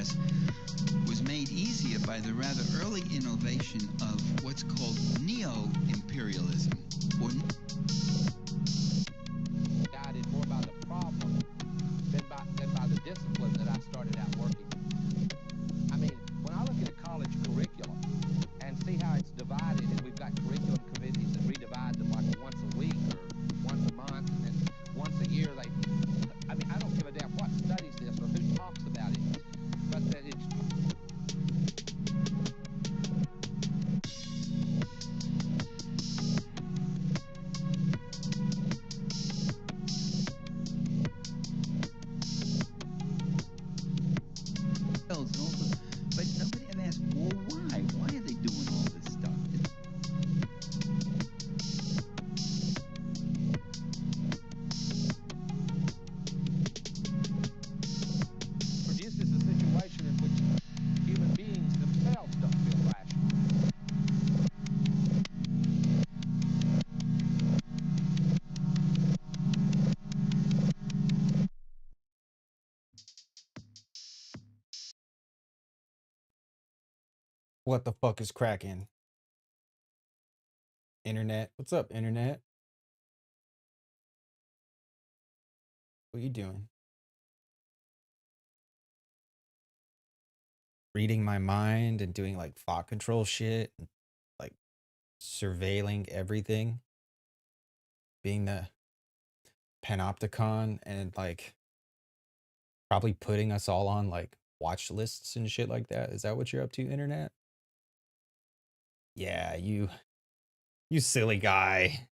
progress was made easier by the rather early innovation of what's called neo-imperialism, or guided more by the problem than by the discipline that I started out working. I mean, when I look at a college curriculum and see how it's divided, and we've got curriculum committees that redivide them like once a week or once a month, and then once a year I mean, I don't give a damn what studies this or who talks about it, but that it's but nobody ever asked, well, why? Why are they doing all this stuff? produces a situation in which human beings themselves don't feel rational. What the fuck is cracking? Internet. What's up, internet? What are you doing? Reading my mind and doing like thought control shit, and, like surveilling everything, being the panopticon, and like probably putting us all on like watch lists and shit like that. Is that what you're up to, internet? Yeah, you silly guy.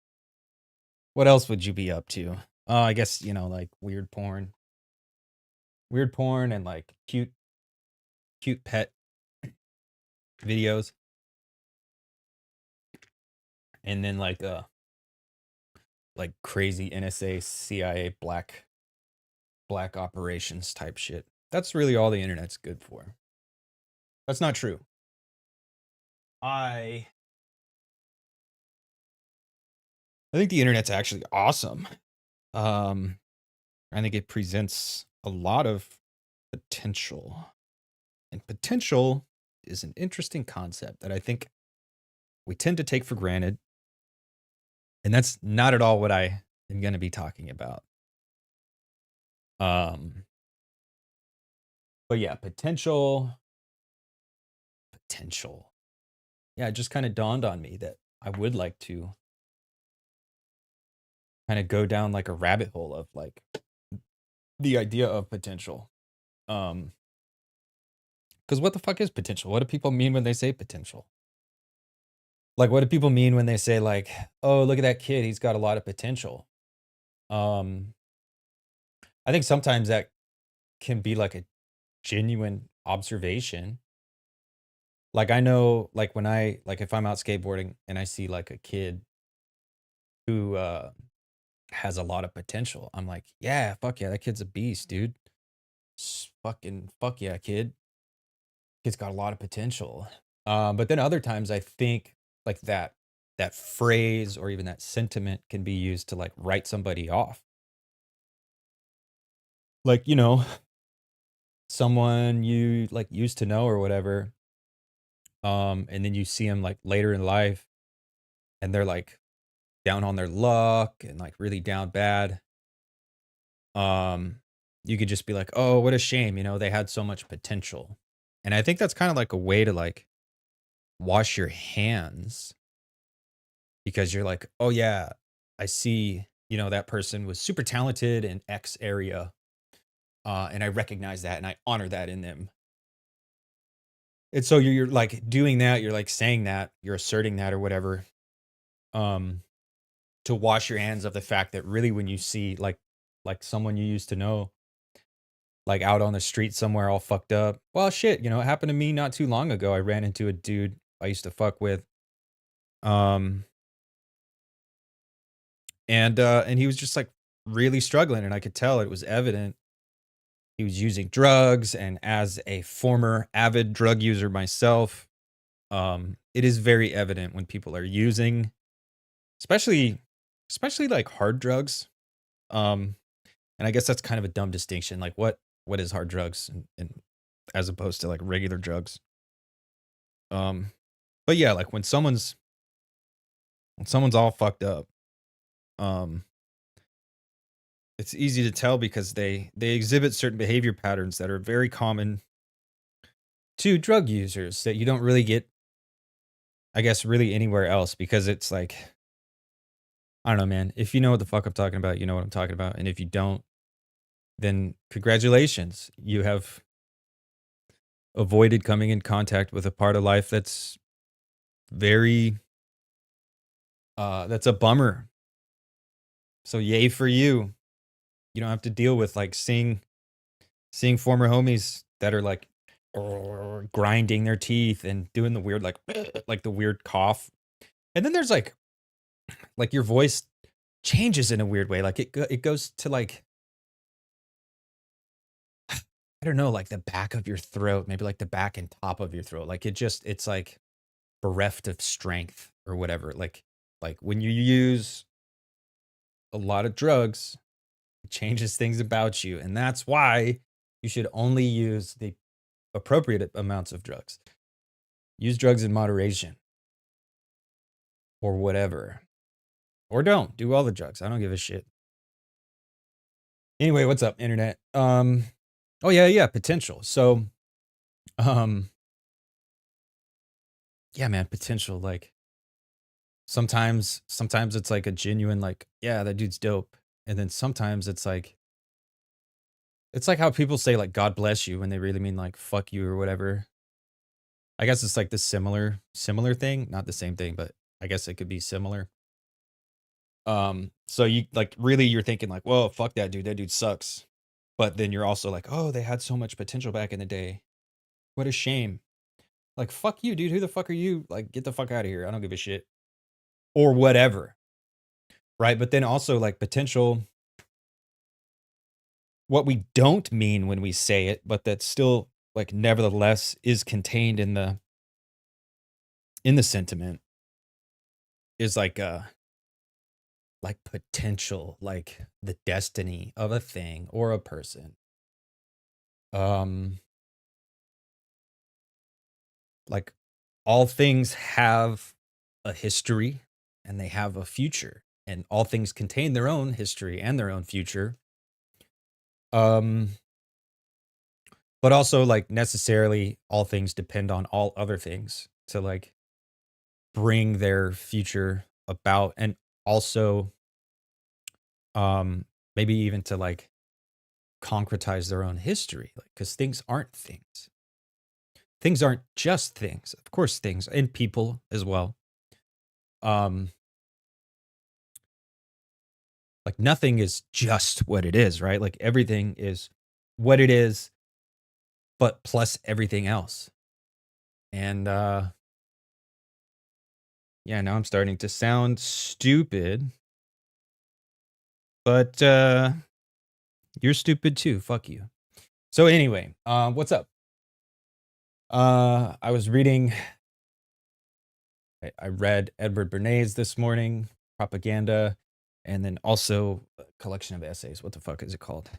What else would you be up to? Oh, I guess, like weird porn. Weird porn and like cute pet videos. And then like crazy NSA CIA black operations type shit. That's really all the internet's good for. That's not true. I think the internet's actually awesome. I think it presents a lot of potential. And potential is an interesting concept that I think we tend to take for granted. And that's not at all what I am going to be talking about. But yeah, potential. Yeah, it just kind of dawned on me that I would like to kind of go down like a rabbit hole of like the idea of potential. Because what the fuck is potential? What do people mean when they say potential? Like, what do people mean when they say like, oh, look at that kid, he's got a lot of potential? I think sometimes that can be like a genuine observation. Like, I know, like when if I'm out skateboarding and I see like a kid who has a lot of potential, I'm like, yeah, fuck yeah, that kid's a beast, dude. Fucking fuck yeah, kid. Kid's got a lot of potential. But then other times I think like that phrase or even that sentiment can be used to like write somebody off. Like, someone you like used to know or whatever. And then you see them like later in life and they're like down on their luck and like really down bad. You could just be like, oh, what a shame, they had so much potential. And I think that's kind of like a way to like wash your hands, because you're like, oh yeah, I see, that person was super talented in X area. And I recognize that and I honor that in them. And so you're like doing that, you're like saying that, you're asserting that or whatever, to wash your hands of the fact that really when you see like someone you used to know, like out on the street somewhere all fucked up. Well, shit, it happened to me not too long ago. I ran into a dude I used to fuck with. And he was just like really struggling, and I could tell it was evident. He was using drugs, and as a former avid drug user myself, it is very evident when people are using, especially like hard drugs. And I guess that's kind of a dumb distinction. Like what is hard drugs? And as opposed to like regular drugs. But yeah, like when someone's all fucked up, um, it's easy to tell because they exhibit certain behavior patterns that are very common to drug users that you don't really get, I guess, really anywhere else, because it's like, I don't know, man. If you know what the fuck I'm talking about, you know what I'm talking about. And if you don't, then congratulations. You have avoided coming in contact with a part of life that's very, that's a bummer. So yay for you. You don't have to deal with like seeing former homies that are like grinding their teeth and doing the weird like the weird cough. And then there's like your voice changes in a weird way. Like it goes to like, I don't know, like the back of your throat, maybe like the back and top of your throat. Like it's like bereft of strength or whatever. Like when you use a lot of drugs, it changes things about you. And that's why you should only use the appropriate amounts of drugs. Use drugs in moderation or whatever. Or don't do all the drugs. I don't give a shit. Anyway, what's up, internet? Oh yeah, potential. So yeah, man, potential. Like sometimes it's like a genuine like, yeah, that dude's dope. And then sometimes it's like how people say like God bless you when they really mean like fuck you or whatever. I guess it's like the similar thing, not the same thing, but I guess it could be similar. So you like really you're thinking like, whoa, fuck that dude sucks. But then you're also like, oh, they had so much potential back in the day. What a shame. Like, fuck you, dude. Who the fuck are you? Like, get the fuck out of here. I don't give a shit. Or whatever. Right? But then also like potential, what we don't mean when we say it, but that still like nevertheless is contained in the sentiment, is like potential, like the destiny of a thing or a person. Like all things have a history and they have a future, and all things contain their own history and their own future. But also like necessarily all things depend on all other things to like bring their future about, and also maybe even to like concretize their own history, like because things aren't things. Things aren't just things. Of course, things and people as well. Like nothing is just what it is, right? Like everything is what it is, but plus everything else. And yeah, now I'm starting to sound stupid. But you're stupid too. Fuck you. So anyway, what's up? I was reading. I read Edward Bernays this morning, Propaganda, and then also a collection of essays. What the fuck is it called?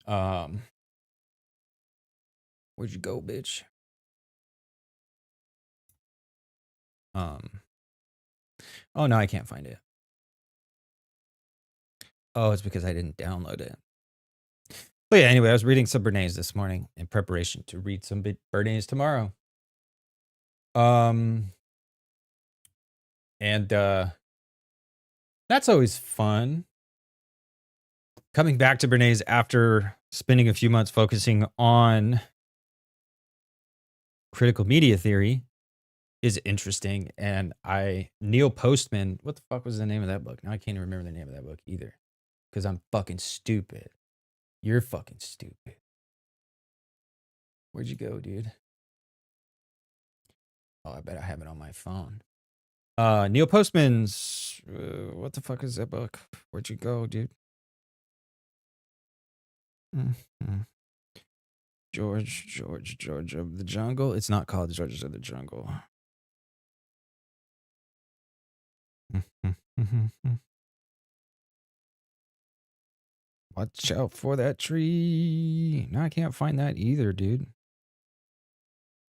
Where'd you go, bitch? Oh no, I can't find it. Oh, it's because I didn't download it. But yeah, anyway, I was reading some Bernays this morning in preparation to read some Bernays tomorrow. And that's always fun. Coming back to Bernays after spending a few months focusing on critical media theory is interesting. And Neil Postman, what the fuck was the name of that book? Now I can't even remember the name of that book either, because I'm fucking stupid. You're fucking stupid. Where'd you go, dude? Oh, I bet I have it on my phone. Neil Postman's, what the fuck is that book? Where'd you go, dude? Mm-hmm. George of the Jungle. It's not called George of the Jungle. Watch out for that tree. No, I can't find that either, dude.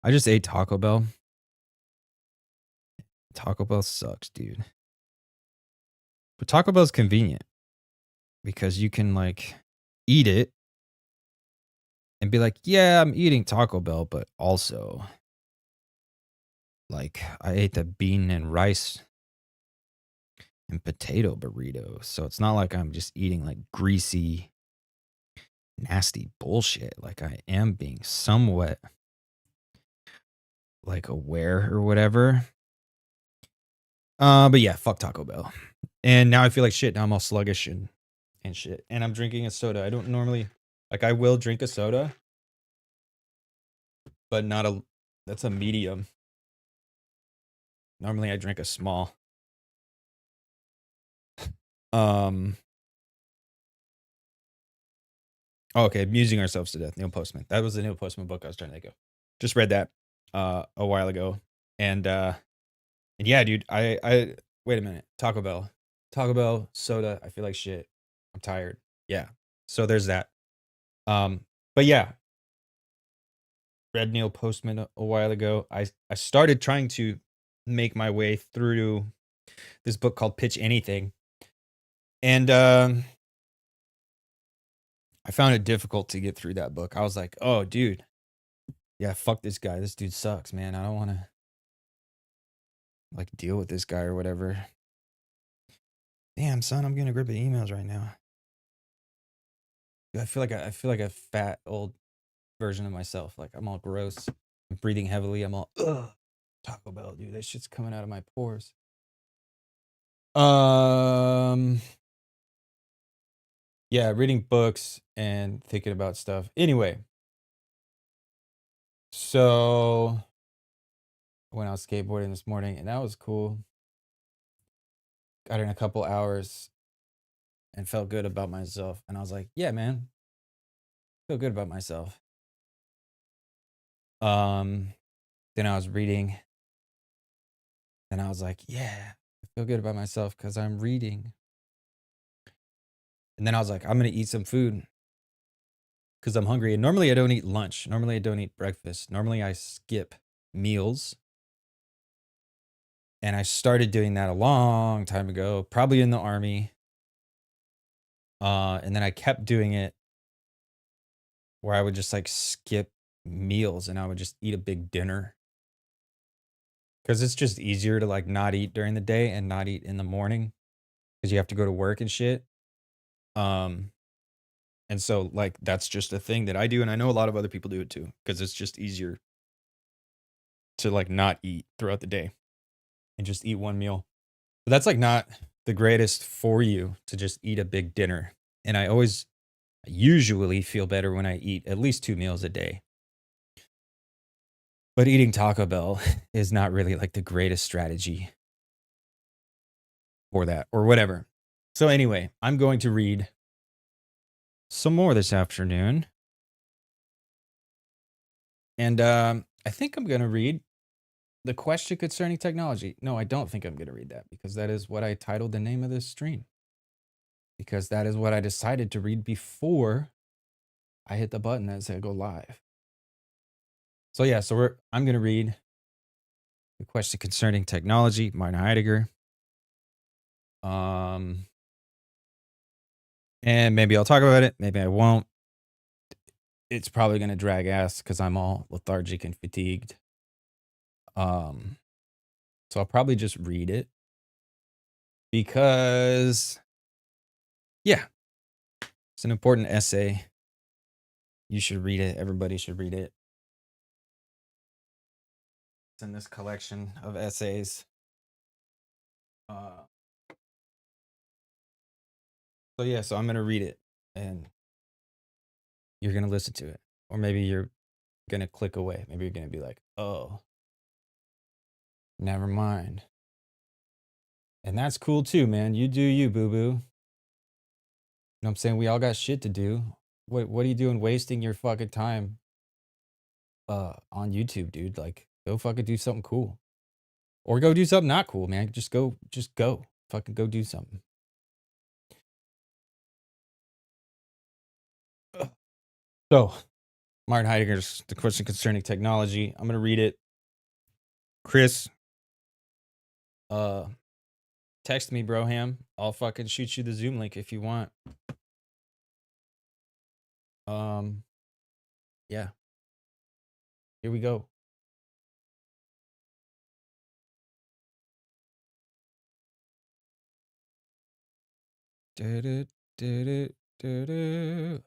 I just ate Taco Bell. Taco Bell sucks, dude. But Taco Bell's convenient because you can like eat it and be like, yeah, I'm eating Taco Bell, but also like I ate the bean and rice and potato burrito. So it's not like I'm just eating like greasy, nasty bullshit. Like I am being somewhat like aware or whatever. But yeah, fuck Taco Bell. And now I feel like shit. Now I'm all sluggish and shit. And I'm drinking a soda. I don't normally like I will drink a soda, but not a that's a medium. Normally I drink a small. Okay, Amusing Ourselves to Death, Neil Postman. That was the Neil Postman book I was trying to think of. Just read that a while ago. And yeah, dude, I wait a minute. Taco Bell, soda, I feel like shit. I'm tired. Yeah. So there's that. But yeah. Read Neil Postman a while ago. I started trying to make my way through this book called Pitch Anything. And I found it difficult to get through that book. I was like, oh, dude. Yeah, fuck this guy. This dude sucks, man. I don't want to like deal with this guy or whatever. Damn, son, I'm getting a grip of emails right now. I feel like a fat old version of myself. Like I'm all gross. I'm breathing heavily. I'm all ugh. Taco Bell, dude. That shit's coming out of my pores. Yeah, reading books and thinking about stuff. Anyway, so I went out skateboarding this morning and that was cool. Got in a couple hours and felt good about myself. And I was like, yeah, man, feel good about myself. Then I was reading and I was like, yeah, I feel good about myself because I'm reading. And then I was like, I'm going to eat some food because I'm hungry. And normally I don't eat lunch. Normally I don't eat breakfast. Normally I skip meals. And I started doing that a long time ago, probably in the army. And then I kept doing it where I would just like skip meals and I would just eat a big dinner. Because it's just easier to like not eat during the day and not eat in the morning because you have to go to work and shit. And so like that's just a thing that I do, and I know a lot of other people do it too because it's just easier to like not eat throughout the day and just eat one meal. But that's like not the greatest for you to just eat a big dinner. And I usually feel better when I eat at least 2 meals a day. But eating Taco Bell is not really like the greatest strategy for that or whatever. So anyway, I'm going to read some more this afternoon. And I think I'm going to read The Question Concerning Technology. No, I don't think I'm going to read that because that is what I titled the name of this stream. Because that is what I decided to read before I hit the button that said go live. So yeah, I'm going to read The Question Concerning Technology, Martin Heidegger. And maybe I'll talk about it. Maybe I won't. It's probably going to drag ass because I'm all lethargic and fatigued. So I'll probably just read it because, yeah, it's an important essay. You should read it. Everybody should read it. It's in this collection of essays. So I'm going to read it and you're going to listen to it. Or maybe you're going to click away. Maybe you're going to be like, oh, never mind. And that's cool too, man. You do you, boo-boo. You know what I'm saying? We all got shit to do. What are you doing wasting your fucking time on YouTube, dude? Like, go fucking do something cool. Or go do something not cool, man. Just go. Fucking go do something. So, Martin Heidegger's The Question Concerning Technology. I'm going to read it. Chris, text me, Broham. I'll fucking shoot you the Zoom link if you want. Yeah. Here we go.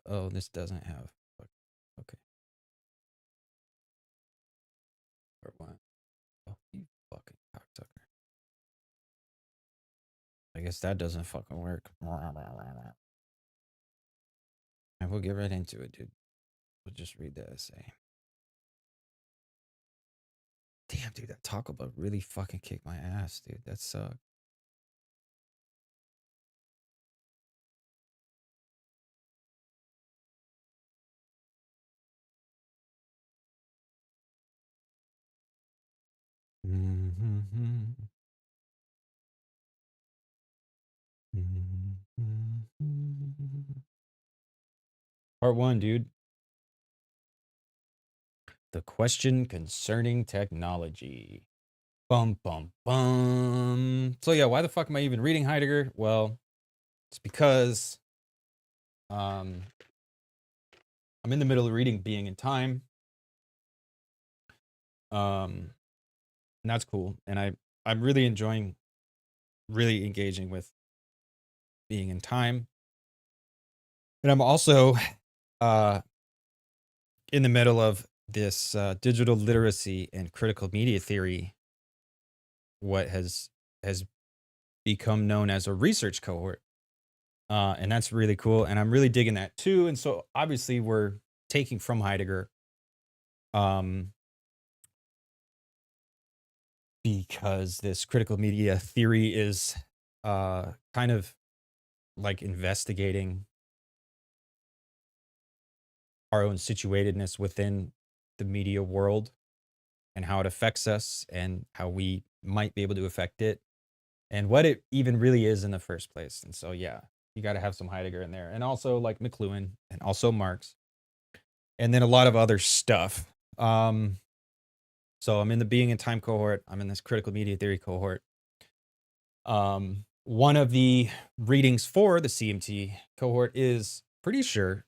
Oh, this doesn't have. Okay. Part one. Oh, you fucking cocksucker. I guess that doesn't fucking work. And we'll get right into it, dude. We'll just read the essay. Damn, dude, that Taco Bell really fucking kicked my ass, dude. That sucked. Part one, dude. The question concerning technology. Bum, bum, bum. So, yeah, why the fuck am I even reading Heidegger? Well, it's because I'm in the middle of reading Being in Time. And that's cool. And I'm really enjoying, really engaging with Being in Time. And I'm also in the middle of this digital literacy and critical media theory, what has become known as a research cohort. And that's really cool. And I'm really digging that too. And so obviously we're taking from Heidegger because this critical media theory is kind of like investigating our own situatedness within the media world and how it affects us and how we might be able to affect it and what it even really is in the first place. And so, yeah, you got to have some Heidegger in there, and also like McLuhan and also Marx, and then a lot of other stuff. So I'm in the Being in Time cohort. I'm in this critical media theory cohort. One of the readings for the CMT cohort is, pretty sure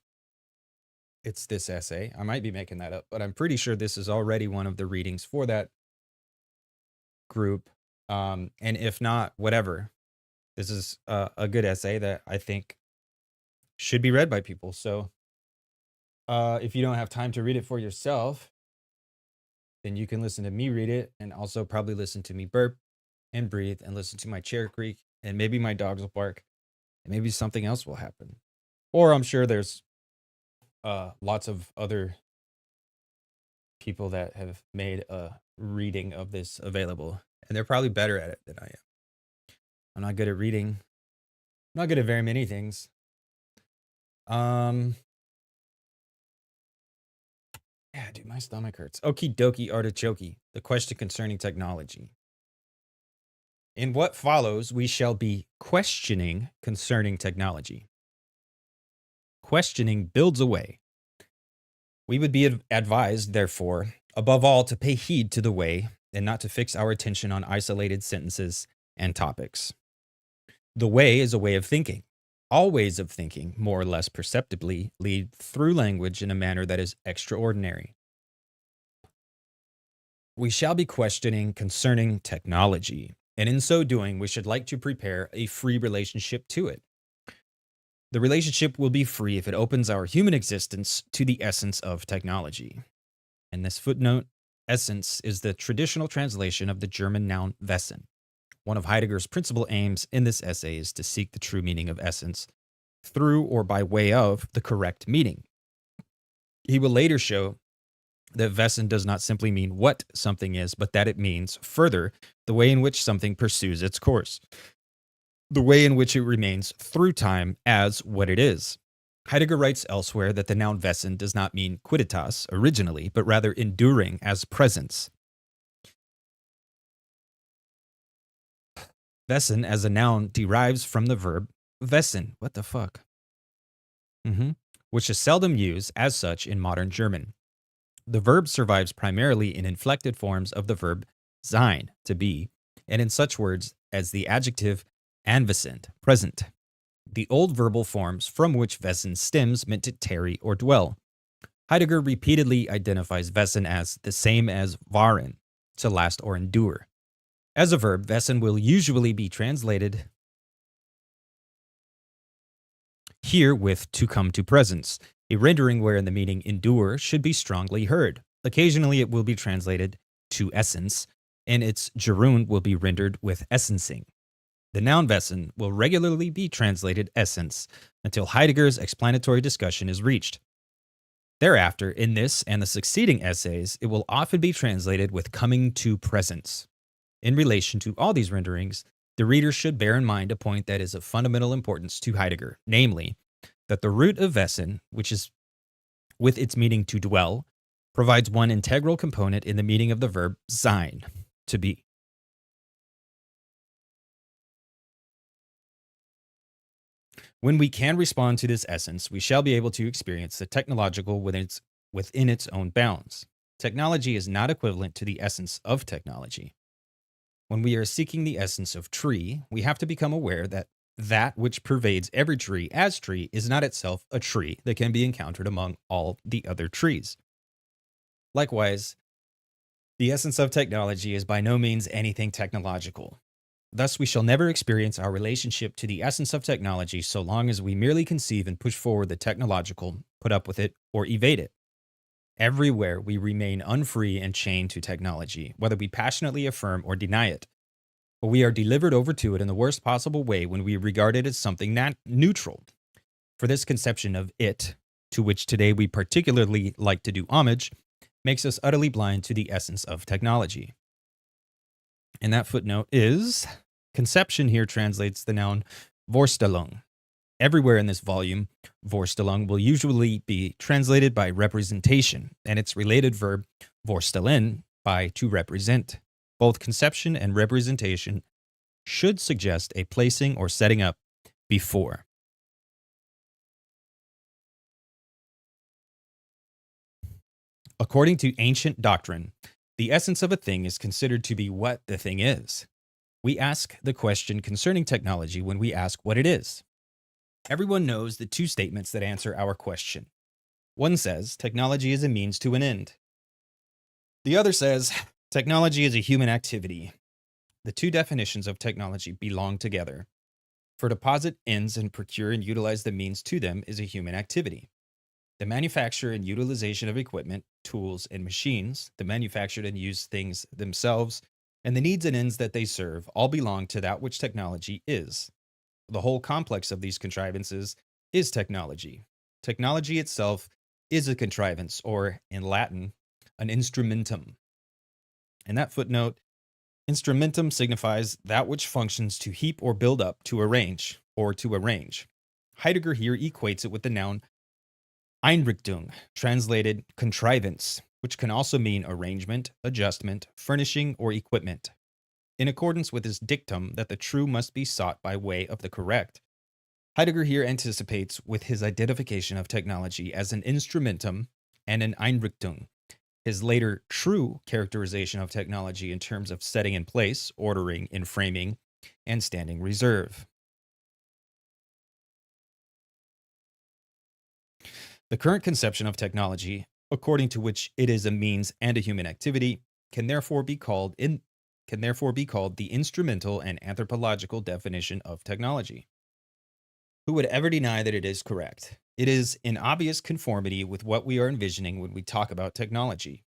it's this essay. I might be making that up, but I'm pretty sure this is already one of the readings for that group. And if not, whatever. This is a good essay that I think should be read by people. So if you don't have time to read it for yourself, then you can listen to me read it, and also probably listen to me burp and breathe and listen to my chair creak, and maybe my dogs will bark, and maybe something else will happen. Or I'm sure there's lots of other people that have made a reading of this available, and they're probably better at it than I am. I'm not good at reading. I'm not good at very many things. Yeah, dude, my stomach hurts. Okie dokie artichoke. The question concerning technology. In what follows, we shall be questioning concerning technology. Questioning builds a way. We would be advised, therefore, above all, to pay heed to the way and not to fix our attention on isolated sentences and topics. The way is a way of thinking. All ways of thinking, more or less perceptibly, lead through language in a manner that is extraordinary. We shall be questioning concerning technology, and in so doing, we should like to prepare a free relationship to it. The relationship will be free if it opens our human existence to the essence of technology. And this footnote, essence, is the traditional translation of the German noun Wesen. One of Heidegger's principal aims in this essay is to seek the true meaning of essence through or by way of the correct meaning. He will later show that Wesen does not simply mean what something is, but that it means, further, the way in which something pursues its course, the way in which it remains through time as what it is. Heidegger writes elsewhere that the noun Wesen does not mean quidditas originally, but rather enduring as presence. Wesen as a noun derives from the verb wesen. What the fuck? which is seldom used as such in modern German. The verb survives primarily in inflected forms of the verb sein, to be, and in such words as the adjective anwesend, present, the old verbal forms from which wesen stems meant to tarry or dwell. Heidegger repeatedly identifies wesen as the same as waren, to last or endure. As a verb, wesen will usually be translated here with to come to presence, a rendering wherein the meaning endure should be strongly heard. Occasionally it will be translated to essence, and its gerund will be rendered with essencing. The noun wesen will regularly be translated essence until Heidegger's explanatory discussion is reached. Thereafter, in this and the succeeding essays, it will often be translated with coming to presence. In relation to all these renderings, the reader should bear in mind a point that is of fundamental importance to Heidegger, namely, that the root of wesen, which is with its meaning to dwell, provides one integral component in the meaning of the verb sein, to be. When we can respond to this essence, we shall be able to experience the technological within its own bounds. Technology is not equivalent to the essence of technology. When we are seeking the essence of tree, we have to become aware that that which pervades every tree as tree is not itself a tree that can be encountered among all the other trees. Likewise, the essence of technology is by no means anything technological. Thus, we shall never experience our relationship to the essence of technology so long as we merely conceive and push forward the technological, put up with it, or evade it. Everywhere we remain unfree and chained to technology, whether we passionately affirm or deny it. But we are delivered over to it in the worst possible way when we regard it as something not neutral. For this conception of it, to which today we particularly like to do homage, makes us utterly blind to the essence of technology. And that footnote is, conception here translates the noun Vorstellung. Everywhere in this volume, Vorstellung will usually be translated by representation, and its related verb vorstellen by to represent. Both conception and representation should suggest a placing or setting up before. According to ancient doctrine, the essence of a thing is considered to be what the thing is. We ask the question concerning technology when we ask what it is. Everyone knows the two statements that answer our question. One says, technology is a means to an end. The other says, technology is a human activity. The two definitions of technology belong together. For deposit ends and procure and utilize the means to them is a human activity. The manufacture and utilization of equipment, tools, and machines, the manufactured and used things themselves, and the needs and ends that they serve all belong to that which technology is. The whole complex of these contrivances is technology. Technology itself is a contrivance, or in Latin, an instrumentum. In that footnote, instrumentum signifies that which functions to heap or build up, to arrange, or to arrange. Heidegger here equates it with the noun Einrichtung, translated contrivance, which can also mean arrangement, adjustment, furnishing, or equipment. In accordance with his dictum that the true must be sought by way of the correct, Heidegger here anticipates with his identification of technology as an instrumentum and an Einrichtung, his later true characterization of technology in terms of setting in place, ordering, enframing, and standing reserve. The current conception of technology, according to which it is a means and a human activity, can therefore be called the instrumental and anthropological definition of technology. Who would ever deny that it is correct? It is in obvious conformity with what we are envisioning when we talk about technology.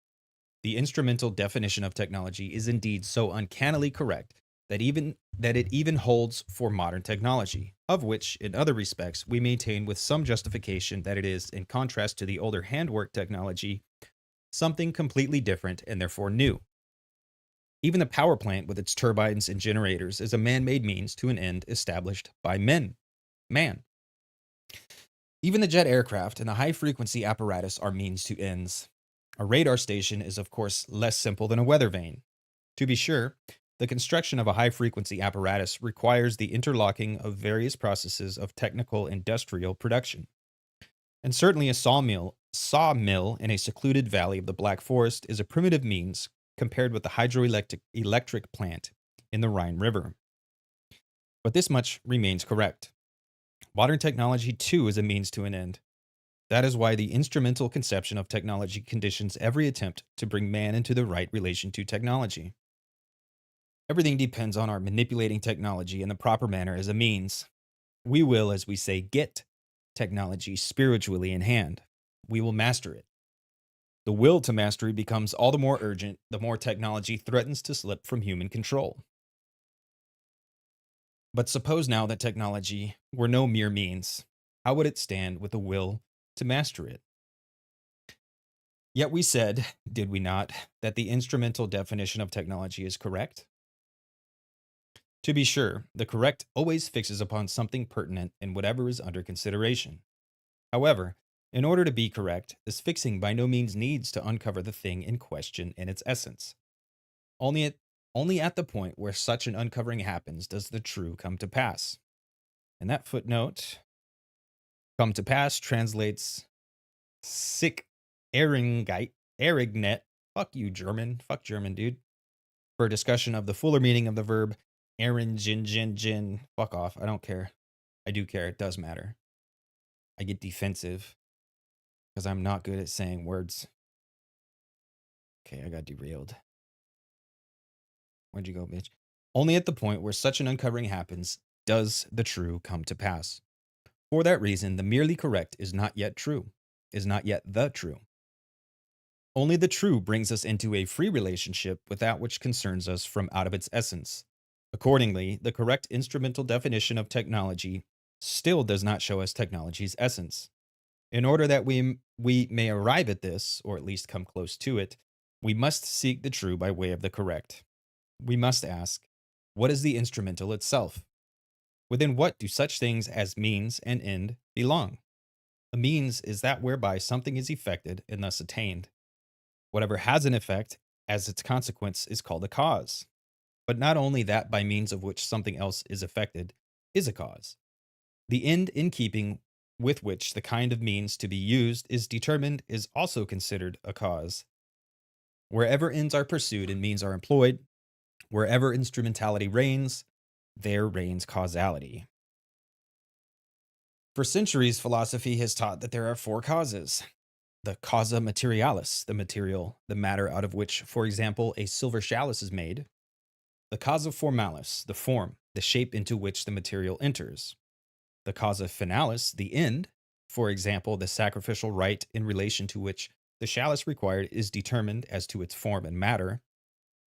The instrumental definition of technology is indeed so uncannily correct that it even holds for modern technology, of which, in other respects, we maintain with some justification that it is, in contrast to the older handwork technology, something completely different and therefore new. Even the power plant with its turbines and generators is a man-made means to an end established by man. Even the jet aircraft and the high-frequency apparatus are means to ends. A radar station is, of course, less simple than a weather vane. To be sure, the construction of a high-frequency apparatus requires the interlocking of various processes of technical industrial production. And certainly a sawmill in a secluded valley of the Black Forest is a primitive means compared with the hydroelectric plant in the Rhine River. But this much remains correct. Modern technology, too, is a means to an end. That is why the instrumental conception of technology conditions every attempt to bring man into the right relation to technology. Everything depends on our manipulating technology in the proper manner as a means. We will, as we say, get technology spiritually in hand. We will master it. The will to mastery becomes all the more urgent the more technology threatens to slip from human control. But suppose now that technology were no mere means. How would it stand with the will to master it? Yet we said, did we not, that the instrumental definition of technology is correct? To be sure, the correct always fixes upon something pertinent in whatever is under consideration. However, in order to be correct, this fixing by no means needs to uncover the thing in question in its essence. Only at the point where such an uncovering happens does the true come to pass. And that footnote, come to pass, translates sick erignet. Fuck you, German. Fuck German, dude. For a discussion of the fuller meaning of the verb erin. Fuck off. I don't care. I do care. It does matter. I get defensive because I'm not good at saying words. Okay, I got derailed. Where'd you go, bitch? Only at the point where such an uncovering happens does the true come to pass. For that reason, the merely correct is not yet true, is not yet the true. Only the true brings us into a free relationship with that which concerns us from out of its essence. Accordingly, the correct instrumental definition of technology still does not show us technology's essence. In order that we may arrive at this, or at least come close to it, we must seek the true by way of the correct. We must ask, what is the instrumental itself? Within what do such things as means and end belong? A means is that whereby something is effected and thus attained. Whatever has an effect as its consequence is called a cause. But not only that by means of which something else is effected is a cause. The end in keeping with which the kind of means to be used is determined is also considered a cause. Wherever ends are pursued and means are employed, wherever instrumentality reigns, there reigns causality. For centuries, philosophy has taught that there are four causes. The causa materialis, the material, the matter out of which, for example, a silver chalice is made. The causa formalis, the form, the shape into which the material enters. The causa finalis, the end, for example, the sacrificial rite in relation to which the chalice required is determined as to its form and matter.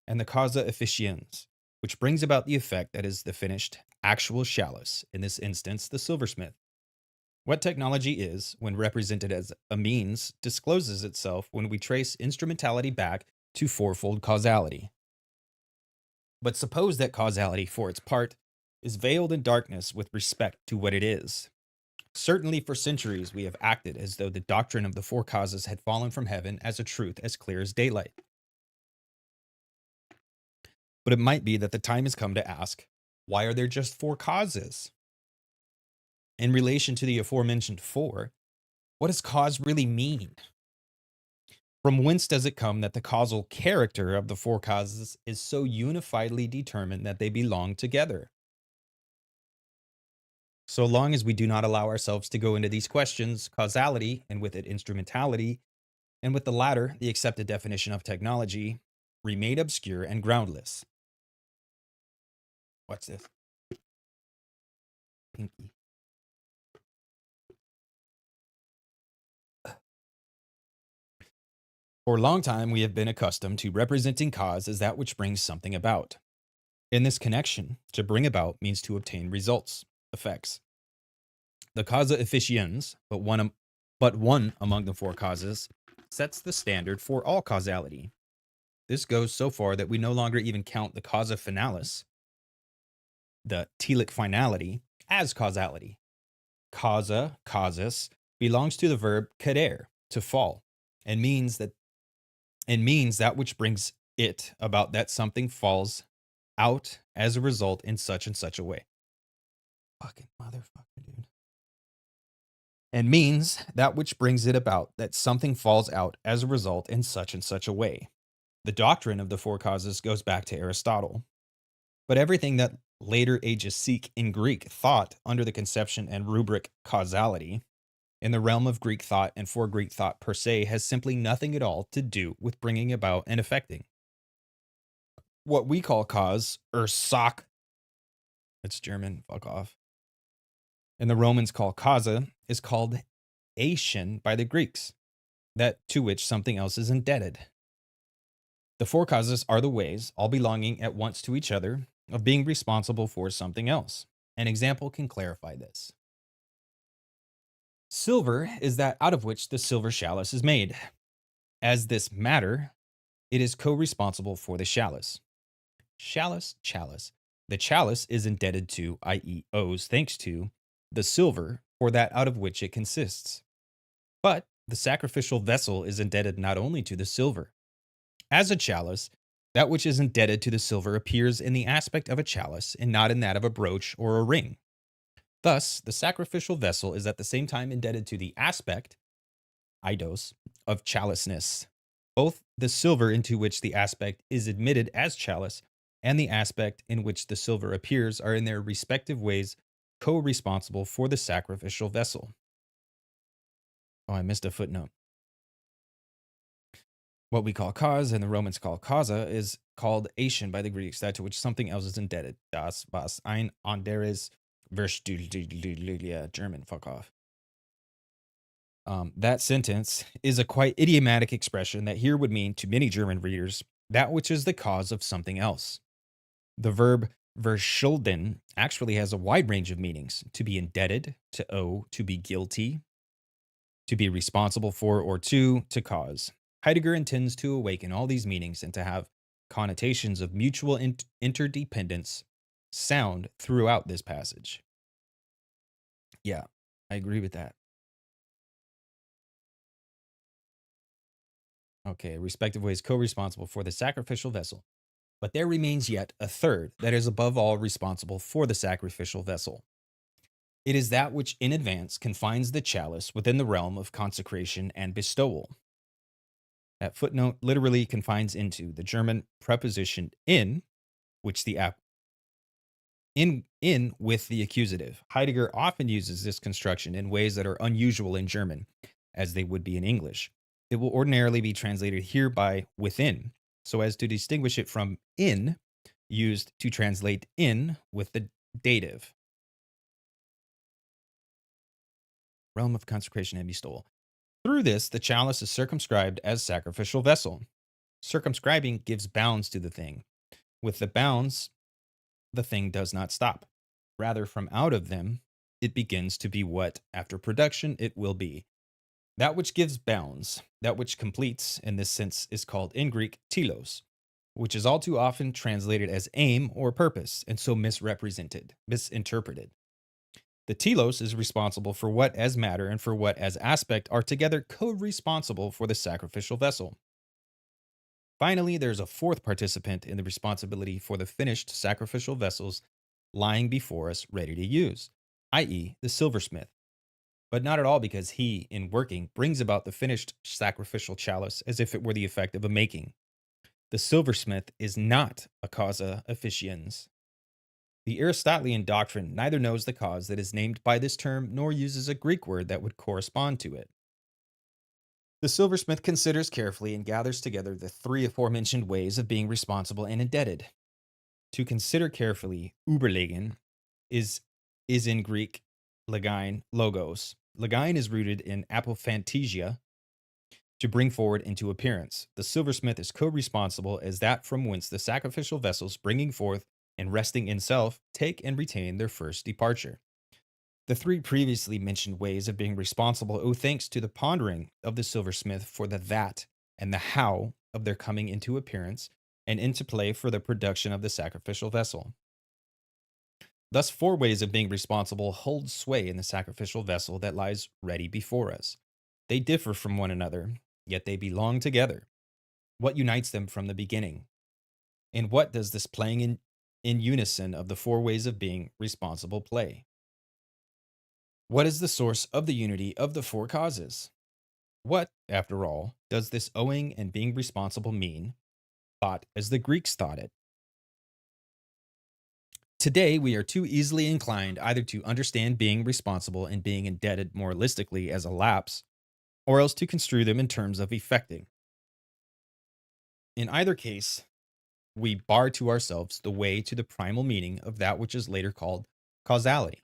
And the causa efficiens, which brings about the effect that is the finished, actual chalice, in this instance, the silversmith. What technology is, when represented as a means, discloses itself when we trace instrumentality back to fourfold causality. But suppose that causality, for its part, is veiled in darkness with respect to what it is. Certainly for centuries we have acted as though the doctrine of the four causes had fallen from heaven as a truth as clear as daylight. But it might be that the time has come to ask, why are there just four causes? In relation to the aforementioned four, what does cause really mean? From whence does it come that the causal character of the four causes is so unifiedly determined that they belong together? So long as we do not allow ourselves to go into these questions, causality, and with it instrumentality, and with the latter, the accepted definition of technology, remain obscure and groundless. What's this? Pinky. For a long time, we have been accustomed to representing cause as that which brings something about. In this connection, to bring about means to obtain results, effects. The causa efficiens, but one among the four causes, sets the standard for all causality. This goes so far that we no longer even count the causa finalis, the telic finality, as causality. Causa, causus, belongs to the verb cadere, to fall, and means that which brings it about that something falls out as a result in such and such a way. Fucking motherfucker, dude. and means that which brings it about that something falls out as a result in such and such a way. The doctrine of the four causes goes back to Aristotle. But everything that later ages seek in Greek thought under the conception and rubric causality, in the realm of Greek thought and for Greek thought per se, has simply nothing at all to do with bringing about and affecting. What we call cause, Ursache, it's German, fuck off, and the Romans call causa, is called action by the Greeks, that to which something else is indebted. The four causes are the ways, all belonging at once to each other, of being responsible for something else. An example can clarify this. Silver is that out of which the silver chalice is made. As this matter, it is co-responsible for the chalice. Chalice. The chalice is indebted to, i.e., owes thanks to, the silver for that out of which it consists. But the sacrificial vessel is indebted not only to the silver. As a chalice, that which is indebted to the silver appears in the aspect of a chalice and not in that of a brooch or a ring. Thus, the sacrificial vessel is at the same time indebted to the aspect, eidos, of chaliceness. Both the silver into which the aspect is admitted as chalice and the aspect in which the silver appears are in their respective ways co-responsible for the sacrificial vessel. Oh, I missed a footnote. What we call cause and the Romans call causa is called action by the Greeks, that to which something else is indebted. Das, was ein anderes Verstühliga, German, fuck off. That sentence is a quite idiomatic expression that here would mean to many German readers that which is the cause of something else. The verb verschulden actually has a wide range of meanings: to be indebted, to owe, to be guilty, to be responsible for, or to cause. Heidegger intends to awaken all these meanings and to have connotations of mutual interdependence sound throughout this passage. Yeah, I agree with that. Okay, respective ways co-responsible for the sacrificial vessel. But there remains yet a third that is above all responsible for the sacrificial vessel. It is that which in advance confines the chalice within the realm of consecration and bestowal. That footnote literally confines into the German preposition in, which the in with the accusative. Heidegger often uses this construction in ways that are unusual in German, as they would be in English. It will ordinarily be translated here by within, so as to distinguish it from in, used to translate in with the dative. Realm of consecration and bestowal. Through this, the chalice is circumscribed as sacrificial vessel. Circumscribing gives bounds to the thing. With the bounds, the thing does not stop. Rather, from out of them, it begins to be what, after production, it will be. That which gives bounds, that which completes, in this sense, is called in Greek telos, which is all too often translated as aim or purpose, and so misinterpreted. The telos is responsible for what as matter and for what as aspect are together co-responsible for the sacrificial vessel. Finally, there's a fourth participant in the responsibility for the finished sacrificial vessels lying before us ready to use, i.e., the silversmith. But not at all because he, in working, brings about the finished sacrificial chalice as if it were the effect of a making. The silversmith is not a causa efficiens. The Aristotelian doctrine neither knows the cause that is named by this term nor uses a Greek word that would correspond to it. The silversmith considers carefully and gathers together the three aforementioned ways of being responsible and indebted. To consider carefully, überlegen, is in Greek legein, logos. Legein is rooted in apophantasia, to bring forward into appearance. The silversmith is co-responsible as that from whence the sacrificial vessels bringing forth and resting in self take and retain their first departure. The three previously mentioned ways of being responsible owe thanks to the pondering of the silversmith for the that and the how of their coming into appearance and into play for the production of the sacrificial vessel. Thus, four ways of being responsible hold sway in the sacrificial vessel that lies ready before us. They differ from one another, yet they belong together. What unites them from the beginning? And what does this playing in unison of the four ways of being responsible play? What is the source of the unity of the four causes? What, after all, does this owing and being responsible mean, thought as the Greeks thought it? Today, we are too easily inclined either to understand being responsible and being indebted moralistically as a lapse, or else to construe them in terms of effecting. In either case, we bar to ourselves the way to the primal meaning of that which is later called causality.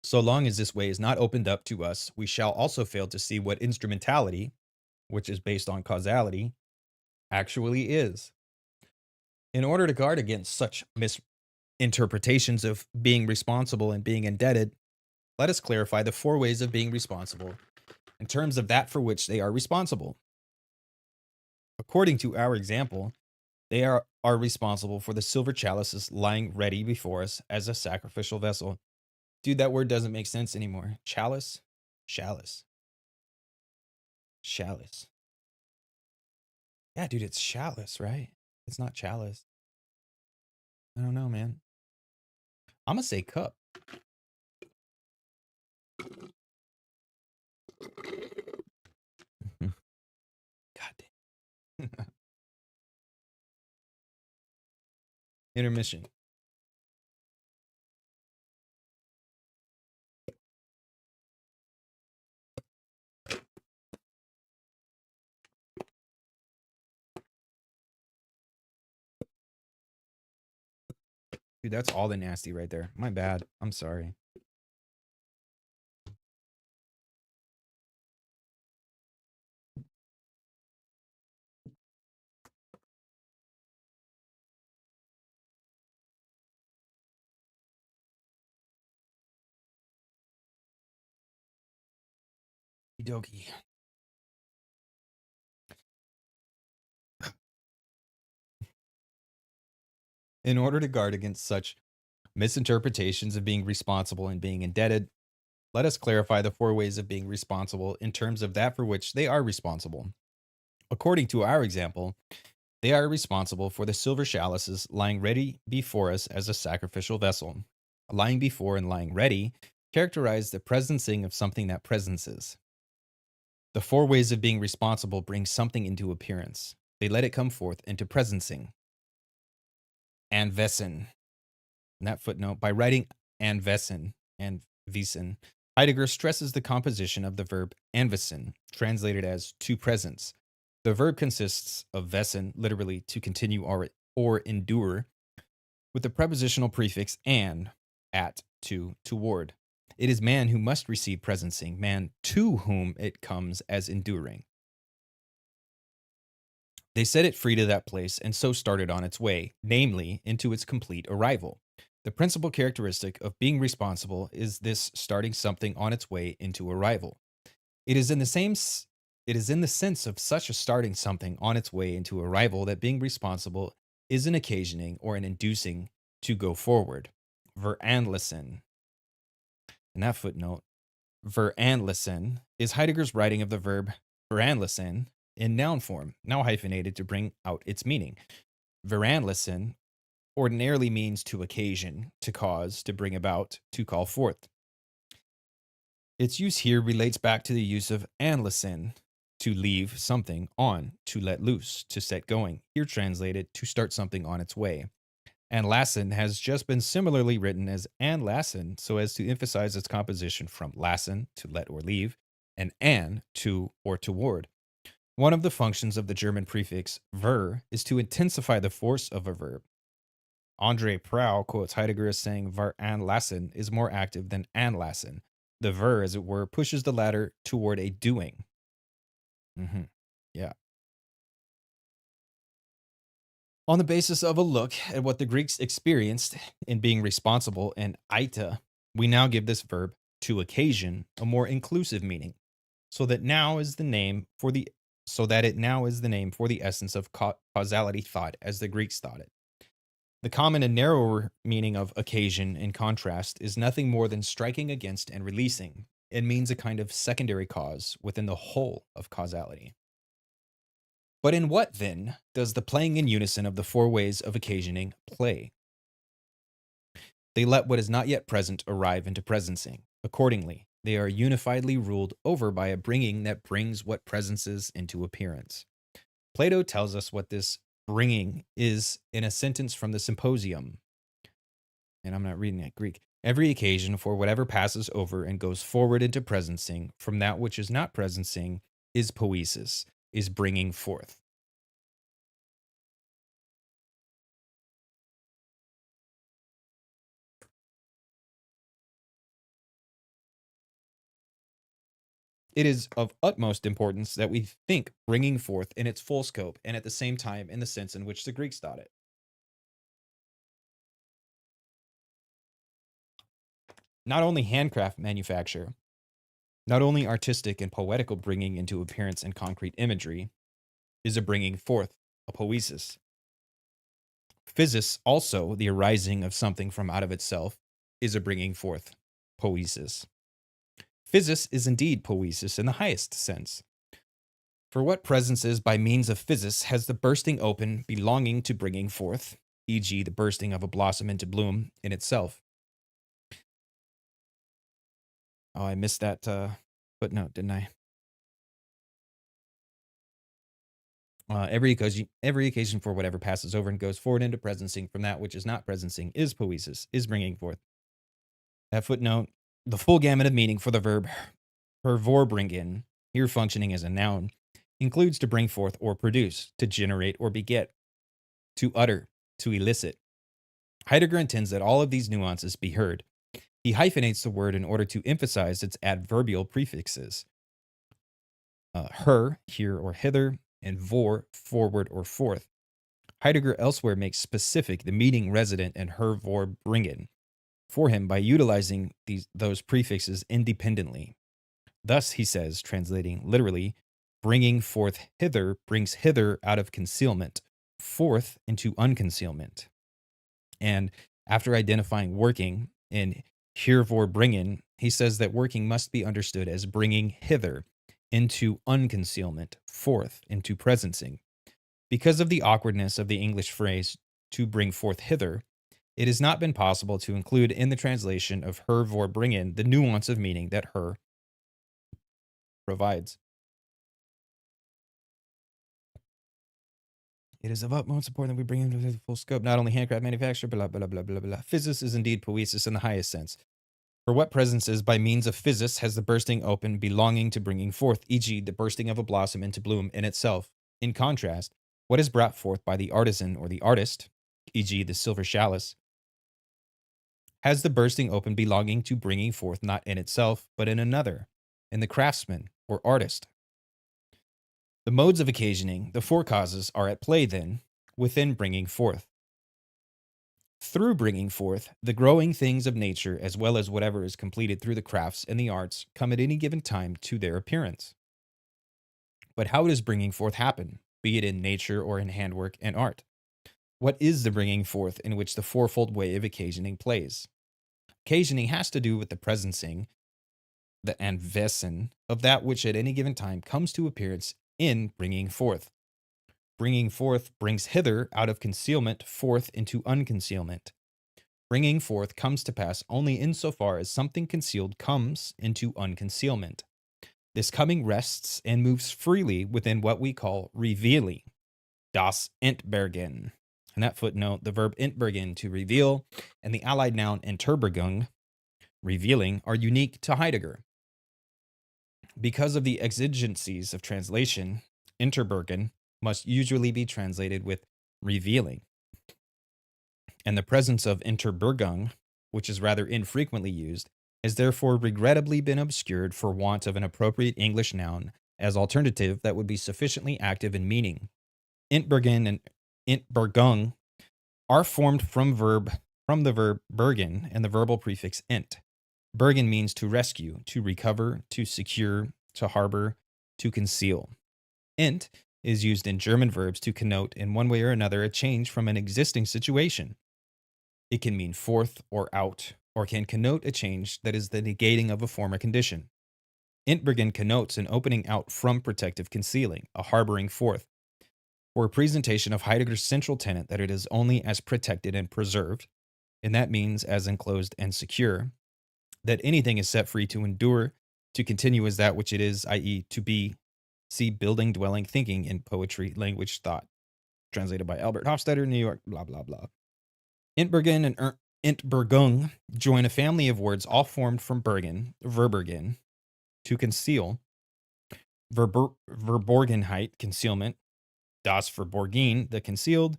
So long as this way is not opened up to us, we shall also fail to see what instrumentality, which is based on causality, actually is. In order to guard against such misinterpretations of being responsible and being indebted, let us clarify the four ways of being responsible in terms of that for which they are responsible. According to our example, they are responsible for the silver chalices lying ready before us as a sacrificial vessel. Dude, that word doesn't make sense anymore. Chalice? Chalice. Chalice. Yeah, dude, it's chalice, right? It's not chalice. I don't know, man. I'm gonna say cup. God damn. Intermission. Dude, that's all the nasty right there. My bad. I'm sorry. Dokie. In order to guard against such misinterpretations of being responsible and being indebted, let us clarify the four ways of being responsible in terms of that for which they are responsible. According to our example, they are responsible for the silver chalices lying ready before us as a sacrificial vessel. Lying before and lying ready characterize the presencing of something that presences. The four ways of being responsible bring something into appearance. They let it come forth into presencing. Anwesen. In that footnote, by writing anwesen and wiesen, Heidegger stresses the composition of the verb anwesen, translated as to presence. The verb consists of wesen, literally to continue or endure, with the prepositional prefix an, at, to, toward. It is man who must receive presencing, man to whom it comes as enduring. They set it free to that place and so started on its way, namely, into its complete arrival. The principal characteristic of being responsible is this starting something on its way into arrival. It is in the sense of such a starting something on its way into arrival that being responsible is an occasioning or an inducing to go forward. Veranlassen. In that footnote, veranlassen is Heidegger's writing of the verb veranlassen in noun form, now hyphenated to bring out its meaning. Veranlassen ordinarily means to occasion, to cause, to bring about, to call forth. Its use here relates back to the use of anlassen, to leave something on, to let loose, to set going, here translated to start something on its way. Anlassen has just been similarly written as anlassen so as to emphasize its composition from lassen, to let or leave, and an, to or toward. One of the functions of the German prefix ver is to intensify the force of a verb. Andre Prow quotes Heidegger as saying veranlassen is more active than anlassen. The ver, as it were, pushes the latter toward a doing. Yeah. On the basis of a look at what the Greeks experienced in being responsible and aita, we now give this verb to occasion a more inclusive meaning, so that it now is the name for the essence of causality thought as the Greeks thought it. The common and narrower meaning of occasion, in contrast, is nothing more than striking against and releasing. It means a kind of secondary cause within the whole of causality. But in what, then, does the playing in unison of the four ways of occasioning play? They let what is not yet present arrive into presencing. Accordingly, they are unifiedly ruled over by a bringing that brings what presences into appearance. Plato tells us what this bringing is in a sentence from the Symposium. And I'm not reading that Greek. Every occasion for whatever passes over and goes forward into presencing from that which is not presencing is poiesis, is bringing forth. It is of utmost importance that we think bringing forth in its full scope and at the same time in the sense in which the Greeks thought it. Not only handcraft manufacture, not only artistic and poetical bringing into appearance and concrete imagery is a bringing forth, a poiesis. Physis, also the arising of something from out of itself, is a bringing forth, poiesis. Physis is indeed poiesis in the highest sense. For what presence is by means of physis has the bursting open belonging to bringing forth, e.g., the bursting of a blossom into bloom in itself. Oh, I missed that footnote, didn't I? Every occasion for whatever passes over and goes forward into presencing from that which is not presencing is poiesis, is bringing forth. That footnote, the full gamut of meaning for the verb hervorbringen, here functioning as a noun, includes to bring forth or produce, to generate or beget, to utter, to elicit. Heidegger intends that all of these nuances be heard. He hyphenates the word in order to emphasize its adverbial prefixes. Her, here or hither, and vor, forward or forth. Heidegger elsewhere makes specific the meaning resident in hervorbringen for him by utilizing those prefixes independently. Thus, he says, translating literally, bringing forth hither brings hither out of concealment, forth into unconcealment. And after identifying working in hervorbringen, he says that working must be understood as bringing hither into unconcealment, forth into presencing. Because of the awkwardness of the English phrase to bring forth hither, it has not been possible to include in the translation of hervorbringen the nuance of meaning that her provides. It is of utmost importance that we bring into the full scope, not only handcraft manufacture, blah, blah, blah, blah, blah. Physis is indeed poiesis in the highest sense. For what presence is by means of physis has the bursting open belonging to bringing forth, e.g., the bursting of a blossom into bloom in itself. In contrast, what is brought forth by the artisan or the artist, e.g., the silver chalice, has the bursting open belonging to bringing forth not in itself, but in another, in the craftsman or artist. The modes of occasioning, the four causes, are at play then, within bringing forth. Through bringing forth, the growing things of nature, as well as whatever is completed through the crafts and the arts, come at any given time to their appearance. But how does bringing forth happen, be it in nature or in handwork and art? What is the bringing forth in which the fourfold way of occasioning plays? Occasioning has to do with the presencing, the anwesen, of that which at any given time comes to appearance in bringing forth. Bringing forth brings hither out of concealment forth into unconcealment. Bringing forth comes to pass only insofar as something concealed comes into unconcealment. This coming rests and moves freely within what we call revealing, das Entbergen. And that footnote, the verb entbergen, to reveal, and the allied noun Enterbergung, revealing, are unique to Heidegger. Because of the exigencies of translation, Enterbergen must usually be translated with revealing. And the presence of Enterbergung, which is rather infrequently used, has therefore regrettably been obscured for want of an appropriate English noun as alternative that would be sufficiently active in meaning. Entbergen and Entbergung are formed from the verb bergen and the verbal prefix ent. Bergen means to rescue, to recover, to secure, to harbor, to conceal. Ent is used in German verbs to connote in one way or another a change from an existing situation. It can mean forth or out, or can connote a change that is the negating of a former condition. Entbergen connotes an opening out from protective concealing, a harboring forth, or a presentation of Heidegger's central tenet that it is only as protected and preserved, and that means as enclosed and secure, that anything is set free to endure, to continue as that which it is, i.e., to be. See building, dwelling, thinking in poetry, language, thought. Translated by Albert Hofstadter, New York, blah, blah, blah. Intbergen and Entbergung join a family of words all formed from Bergen, Verbergen, to conceal, Verborgenheit, concealment, das Verborgen, the concealed,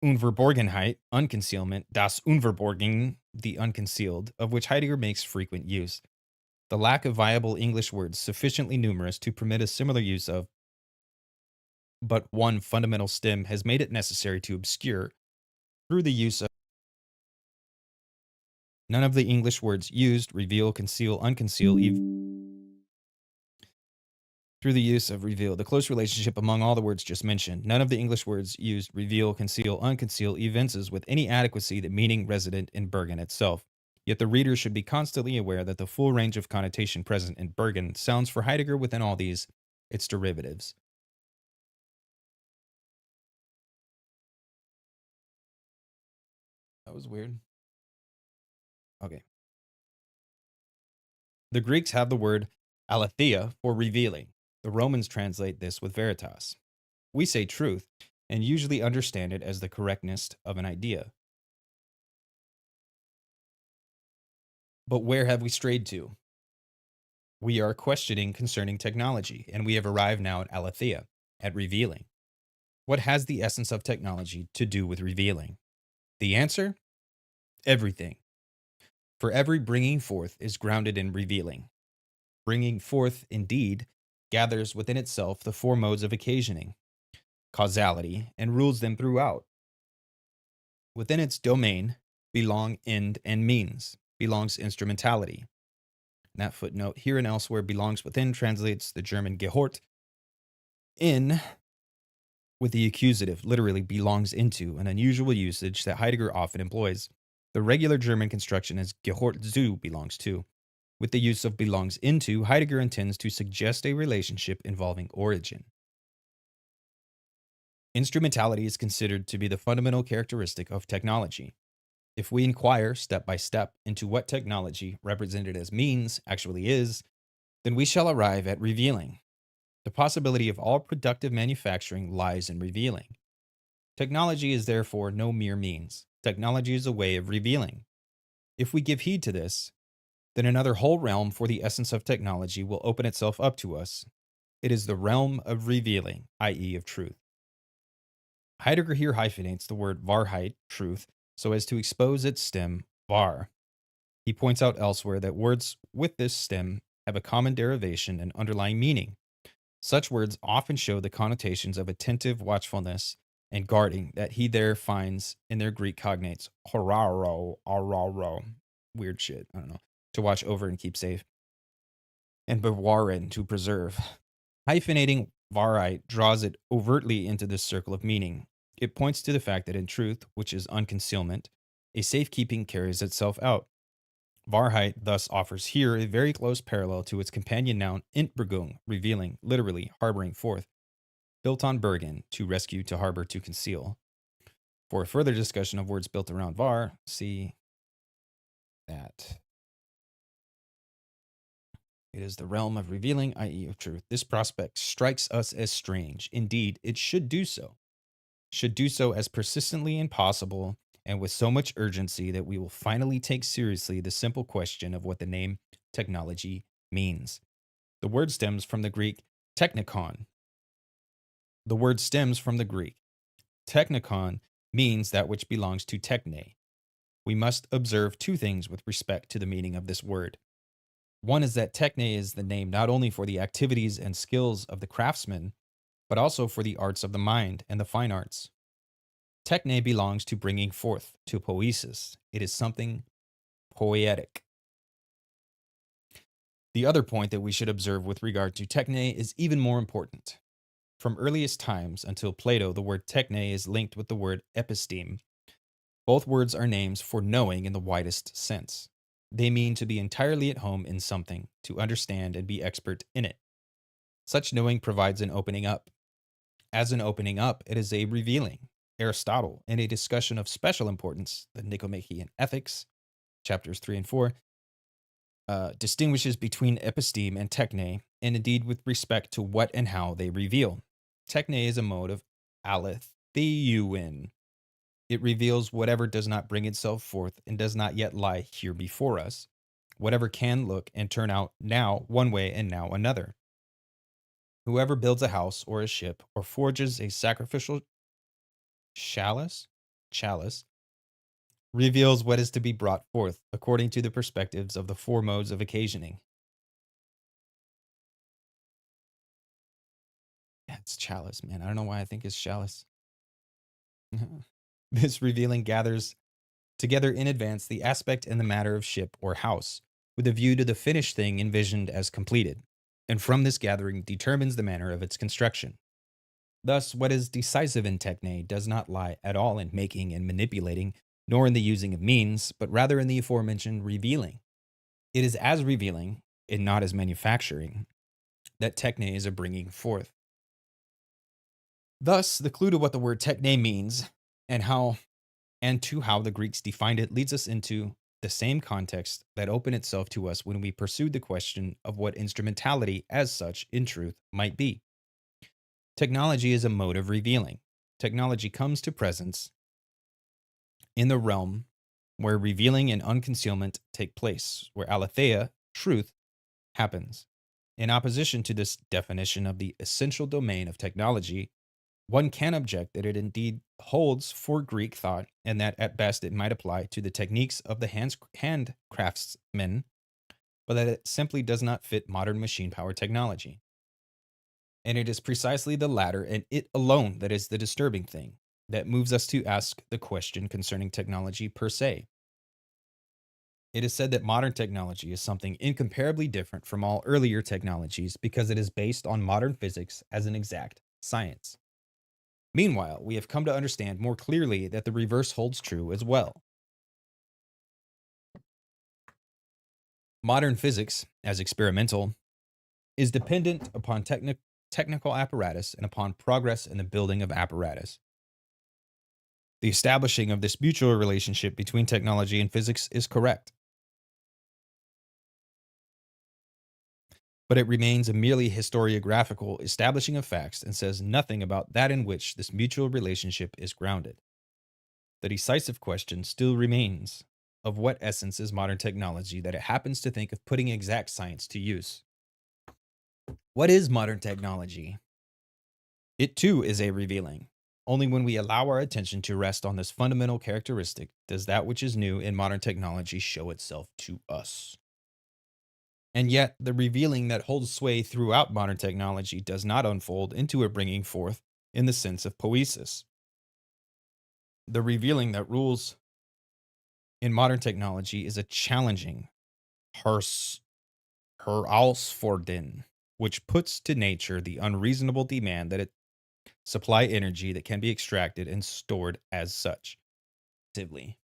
Unverborgenheit, unconcealment, das Unverborgen, the unconcealed, of which Heidegger makes frequent use. The lack of viable English words sufficiently numerous to permit a similar use of but one fundamental stem has made it necessary to obscure, through the use of none of the English words used, reveal, conceal, unconceal, through the use of reveal, the close relationship among all the words just mentioned. None of the English words used, reveal, conceal, unconceal, evinces with any adequacy the meaning resident in Bergen itself. Yet the reader should be constantly aware that the full range of connotation present in Bergen sounds for Heidegger within all these, its derivatives. That was weird. Okay. The Greeks have the word aletheia for revealing. The Romans translate this with veritas. We say truth, and usually understand it as the correctness of an idea. But where have we strayed to? We are questioning concerning technology, and we have arrived now at aletheia, at revealing. What has the essence of technology to do with revealing? The answer? Everything. For every bringing forth is grounded in revealing. Bringing forth, indeed, gathers within itself the four modes of occasioning, causality, and rules them throughout. Within its domain belong end and means, belongs instrumentality. And that footnote here and elsewhere, belongs within, translates the German Gehört, in, with the accusative, literally belongs into, an unusual usage that Heidegger often employs. The regular German construction is gehört zu, belongs to. With the use of belongs into, Heidegger intends to suggest a relationship involving origin. Instrumentality is considered to be the fundamental characteristic of technology. If we inquire step by step into what technology, represented as means, actually is, then we shall arrive at revealing. The possibility of all productive manufacturing lies in revealing. Technology is therefore no mere means. Technology is a way of revealing. If we give heed to this, then another whole realm for the essence of technology will open itself up to us. It is the realm of revealing, i.e., of truth. Heidegger here hyphenates the word Wahrheit, truth, so as to expose its stem, Wahr. He points out elsewhere that words with this stem have a common derivation and underlying meaning. Such words often show the connotations of attentive watchfulness and guarding that he there finds in their Greek cognates, horaro, araro, weird shit, I don't know, to watch over and keep safe, and bewahren, to preserve. Hyphenating Wahrheit draws it overtly into this circle of meaning. It points to the fact that in truth, which is unconcealment, a safekeeping carries itself out. Wahrheit thus offers here a very close parallel to its companion noun Entbergung, revealing, literally harboring forth, built on Bergen, to rescue, to harbor, to conceal. For a further discussion of words built around var, see that. It is the realm of revealing, i.e., of truth. This prospect strikes us as strange. Indeed, it should do so. Should do so as persistently impossible and with so much urgency that we will finally take seriously the simple question of what the name technology means. The word stems from the Greek technikon. The word stems from the Greek. Technikon means that which belongs to techne. We must observe two things with respect to the meaning of this word. One is that techne is the name not only for the activities and skills of the craftsman, but also for the arts of the mind and the fine arts. Techne belongs to bringing forth, to poiesis. It is something poetic. The other point that we should observe with regard to techne is even more important. From earliest times until Plato, the word techne is linked with the word episteme. Both words are names for knowing in the widest sense. They mean to be entirely at home in something, to understand and be expert in it. Such knowing provides an opening up. As an opening up, it is a revealing. Aristotle, in a discussion of special importance, the Nicomachean Ethics, chapters 3 and 4, distinguishes between episteme and techne, and indeed with respect to what and how they reveal. Techne is a mode of aletheuin. It reveals whatever does not bring itself forth and does not yet lie here before us, whatever can look and turn out now one way and now another. Whoever builds a house or a ship or forges a sacrificial chalice reveals what is to be brought forth according to the perspectives of the four modes of occasioning. Yeah, it's chalice, man. I don't know why I think it's chalice. This revealing gathers together in advance the aspect and the matter of ship or house, with a view to the finished thing envisioned as completed, and from this gathering determines the manner of its construction. Thus, what is decisive in techne does not lie at all in making and manipulating, nor in the using of means, but rather in the aforementioned revealing. It is as revealing, and not as manufacturing, that techne is a bringing forth. Thus, the clue to what the word techne means and to how the Greeks defined it leads us into the same context that opened itself to us when we pursued the question of what instrumentality as such in truth might be. Technology is a mode of revealing. Technology comes to presence in the realm where revealing and unconcealment take place, where aletheia, truth, happens. In opposition to this definition of the essential domain of technology, one can object that it indeed holds for Greek thought, and that at best it might apply to the techniques of the handcraftsmen, but that it simply does not fit modern machine-powered technology. And it is precisely the latter and it alone that is the disturbing thing, that moves us to ask the question concerning technology per se. It is said that modern technology is something incomparably different from all earlier technologies because it is based on modern physics as an exact science. Meanwhile, we have come to understand more clearly that the reverse holds true as well. Modern physics, as experimental, is dependent upon technical apparatus and upon progress in the building of apparatus. The establishing of this mutual relationship between technology and physics is correct, but it remains a merely historiographical establishing of facts and says nothing about that in which this mutual relationship is grounded. The decisive question still remains of what essence is modern technology that it happens to think of putting exact science to use. What is modern technology? It too is a revealing. Only when we allow our attention to rest on this fundamental characteristic does that which is new in modern technology show itself to us. And yet, the revealing that holds sway throughout modern technology does not unfold into a bringing forth in the sense of poiesis. The revealing that rules in modern technology is a challenging herausfordern, which puts to nature the unreasonable demand that it supply energy that can be extracted and stored as such. It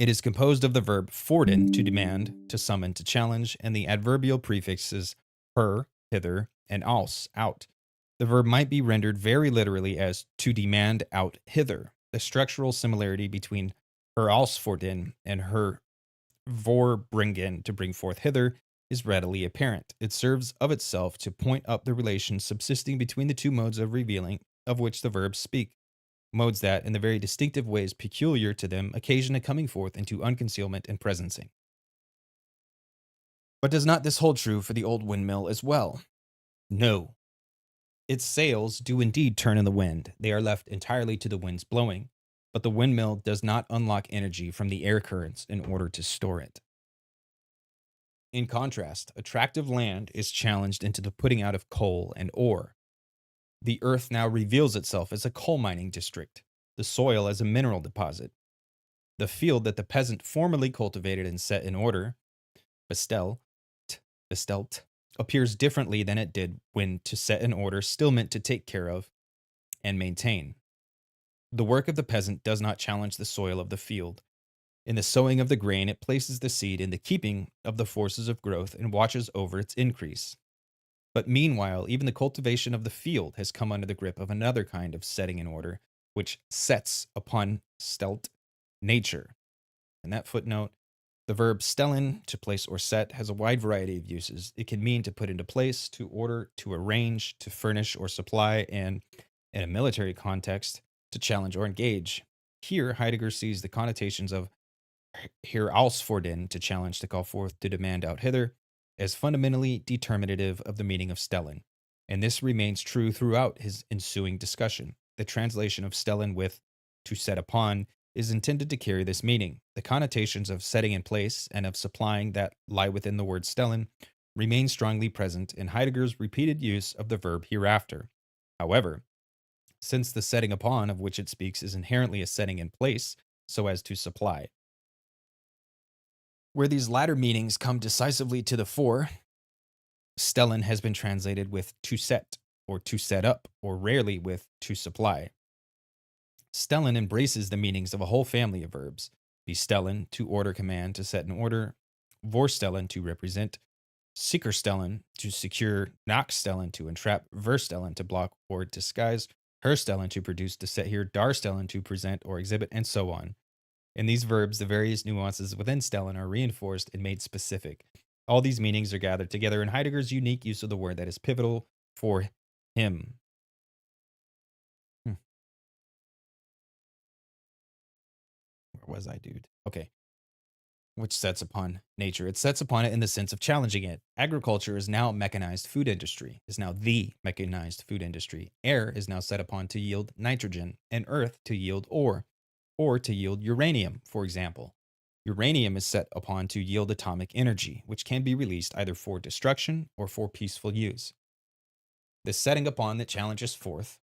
is composed of the verb forden, to demand, to summon, to challenge, and the adverbial prefixes her, hither, and aus, out. The verb might be rendered very literally as to demand out hither. The structural similarity between herausfordern and her vorbringen, to bring forth hither, is readily apparent. It serves of itself to point up the relation subsisting between the two modes of revealing of which the verbs speak. Modes that, in the very distinctive ways peculiar to them, occasion a coming forth into unconcealment and presencing. But does not this hold true for the old windmill as well? No. Its sails do indeed turn in the wind. They are left entirely to the wind's blowing, but the windmill does not unlock energy from the air currents in order to store it. In contrast, attractive land is challenged into the putting out of coal and ore. The earth now reveals itself as a coal mining district, the soil as a mineral deposit. The field that the peasant formerly cultivated and set in order, bestelt, appears differently than it did when to set in order still meant to take care of and maintain. The work of the peasant does not challenge the soil of the field. In the sowing of the grain, it places the seed in the keeping of the forces of growth and watches over its increase. But meanwhile, even the cultivation of the field has come under the grip of another kind of setting in order, which sets upon stelt nature. In that footnote, the verb stellen, to place or set, has a wide variety of uses. It can mean to put into place, to order, to arrange, to furnish or supply, and, in a military context, to challenge or engage. Here, Heidegger sees the connotations of herausfordern, to challenge, to call forth, to demand out hither, as fundamentally determinative of the meaning of stellen. And this remains true throughout his ensuing discussion. The translation of stellen with to set upon is intended to carry this meaning. The connotations of setting in place and of supplying that lie within the word stellen remain strongly present in Heidegger's repeated use of the verb hereafter. However, since the setting upon of which it speaks is inherently a setting in place so as to supply, where these latter meanings come decisively to the fore, stellen has been translated with to set, or to set up, or rarely with to supply. Stellen embraces the meanings of a whole family of verbs. Bestellen, to order, command, to set in order. Vorstellen, to represent. Sicherstellen, to secure. Nachstellen, to entrap. Verstellen, to block or disguise. Herstellen, to produce, to set here. Darstellen, to present or exhibit, and so on. In these verbs, the various nuances within stellen are reinforced and made specific. All these meanings are gathered together in Heidegger's unique use of the word that is pivotal for him. Where was I, dude? Okay. Which sets upon nature. It sets upon it in the sense of challenging it. Agriculture is now mechanized food industry, is now the mechanized food industry. Air is now set upon to yield nitrogen, and earth to yield ore, or to yield uranium, for example. Uranium is set upon to yield atomic energy, which can be released either for destruction or for peaceful use. The setting upon that challenges forth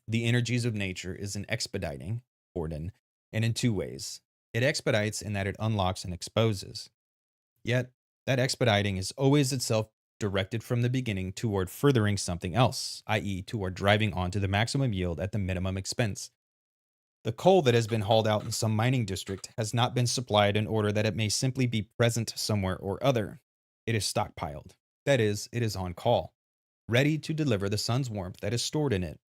the energies of nature is an expediting, Gordon, and in two ways. It expedites in that it unlocks and exposes. Yet, that expediting is always itself directed from the beginning toward furthering something else, i.e., toward driving on to the maximum yield at the minimum expense. The coal that has been hauled out in some mining district has not been supplied in order that it may simply be present somewhere or other. It is stockpiled. That is, it is on call, ready to deliver the sun's warmth that is stored in it.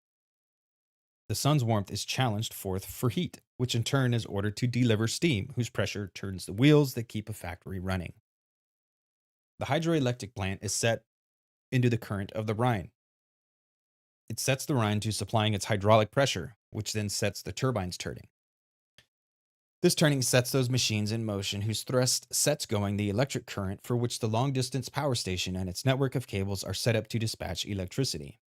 The sun's warmth is challenged forth for heat, which in turn is ordered to deliver steam, whose pressure turns the wheels that keep a factory running. The hydroelectric plant is set into the current of the Rhine. It sets the Rhine to supplying its hydraulic pressure, which then sets the turbines turning. This turning sets those machines in motion whose thrust sets going the electric current for which the long-distance power station and its network of cables are set up to dispatch electricity.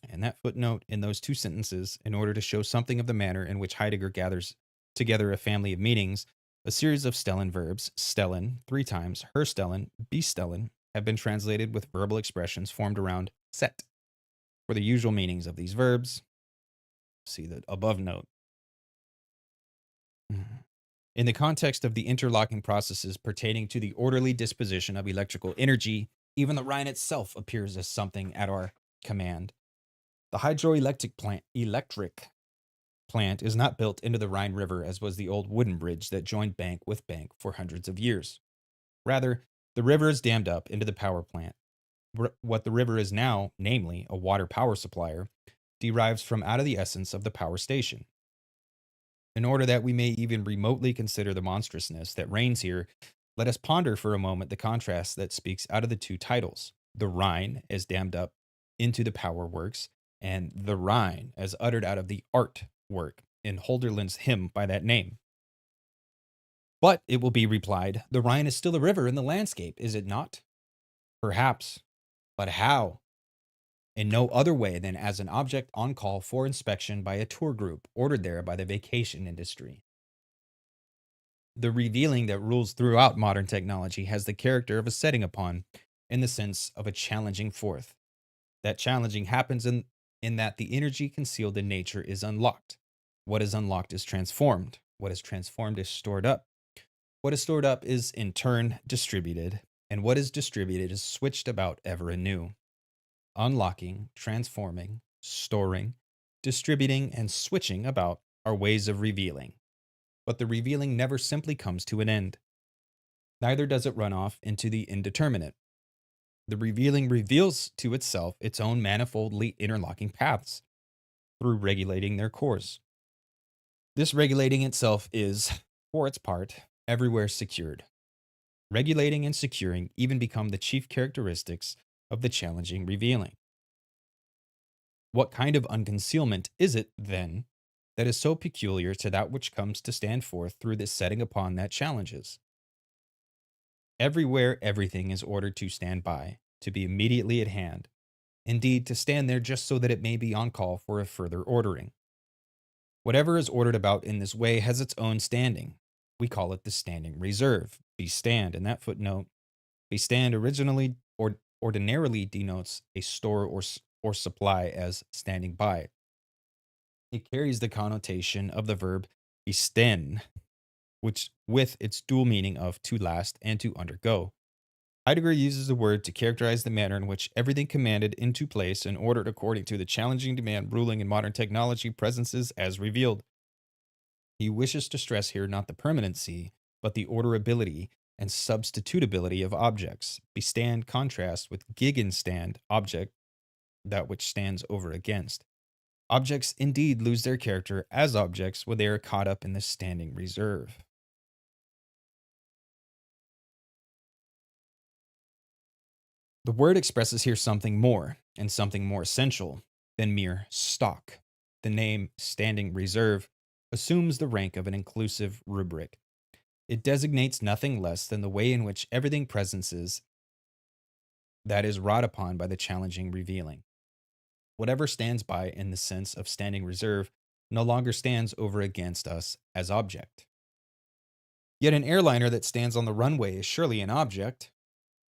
And that footnote in those two sentences, in order to show something of the manner in which Heidegger gathers together a family of meanings, a series of stellen verbs, stellen 3 times, herstellen, bestellen, have been translated with verbal expressions formed around set. For the usual meanings of these verbs, see the above note. In the context of the interlocking processes pertaining to the orderly disposition of electrical energy, even the Rhine itself appears as something at our command. The hydroelectric plant is not built into the Rhine River as was the old wooden bridge that joined bank with bank for hundreds of years. Rather, the river is dammed up into the power plant. What the river is now, namely a water power supplier, derives from out of the essence of the power station. In order that we may even remotely consider the monstrousness that reigns here, let us ponder for a moment the contrast that speaks out of the two titles, the Rhine as dammed up into the power works, and the Rhine as uttered out of the art work in Hölderlin's hymn by that name. But, it will be replied, the Rhine is still a river in the landscape, is it not? Perhaps. But how? In no other way than as an object on call for inspection by a tour group ordered there by the vacation industry. The revealing that rules throughout modern technology has the character of a setting upon, in the sense of a challenging forth. That challenging happens in that the energy concealed in nature is unlocked. What is unlocked is transformed. What is transformed is stored up. What is stored up is, in turn, distributed. And what is distributed is switched about ever anew. Unlocking, transforming, storing, distributing, and switching about are ways of revealing. But the revealing never simply comes to an end. Neither does it run off into the indeterminate. The revealing reveals to itself its own manifoldly interlocking paths through regulating their course. This regulating itself is, for its part, everywhere secured. Regulating and securing even become the chief characteristics of the challenging revealing. What kind of unconcealment is it, then, that is so peculiar to that which comes to stand forth through this setting upon that challenges? Everywhere everything is ordered to stand by, to be immediately at hand, indeed, to stand there just so that it may be on call for a further ordering. Whatever is ordered about in this way has its own standing. We call it the standing reserve. Be stand, in that footnote, be stand originally or ordinarily denotes a store or supply as standing by. It carries the connotation of the verb besten, which with its dual meaning of to last and to undergo. Heidegger uses the word to characterize the manner in which everything commanded into place and ordered according to the challenging demand ruling in modern technology presences as revealed. He wishes to stress here not the permanency, but the orderability and substitutability of objects. Bestand contrast with gegenstand, object, that which stands over against. Objects indeed lose their character as objects when they are caught up in the standing reserve. The word expresses here something more, and something more essential, than mere stock. The name standing reserve assumes the rank of an inclusive rubric. It designates nothing less than the way in which everything presences that is wrought upon by the challenging revealing. Whatever stands by in the sense of standing reserve no longer stands over against us as object. Yet an airliner that stands on the runway is surely an object.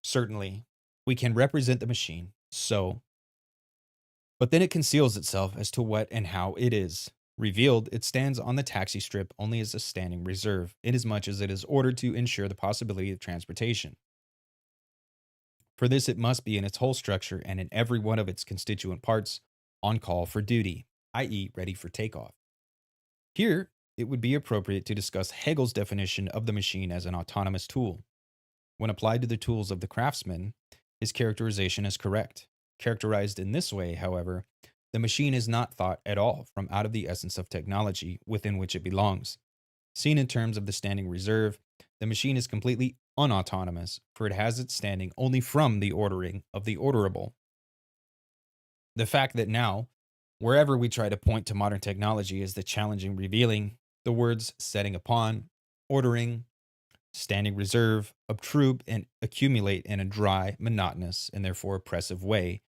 Certainly, we can represent the machine so, but then it conceals itself as to what and how it is. Revealed, it stands on the taxi strip only as a standing reserve, inasmuch as it is ordered to ensure the possibility of transportation. For this, it must be in its whole structure and in every one of its constituent parts on call for duty, i.e., ready for takeoff. Here, it would be appropriate to discuss Hegel's definition of the machine as an autonomous tool. When applied to the tools of the craftsman, his characterization is correct. Characterized in this way, however, the machine is not thought at all from out of the essence of technology within which it belongs. Seen in terms of the standing reserve, the machine is completely unautonomous, for it has its standing only from the ordering of the orderable. The fact that now, wherever we try to point to modern technology as the challenging revealing, the words setting upon, ordering, standing reserve obtrude and accumulate in a dry, monotonous, and therefore oppressive way,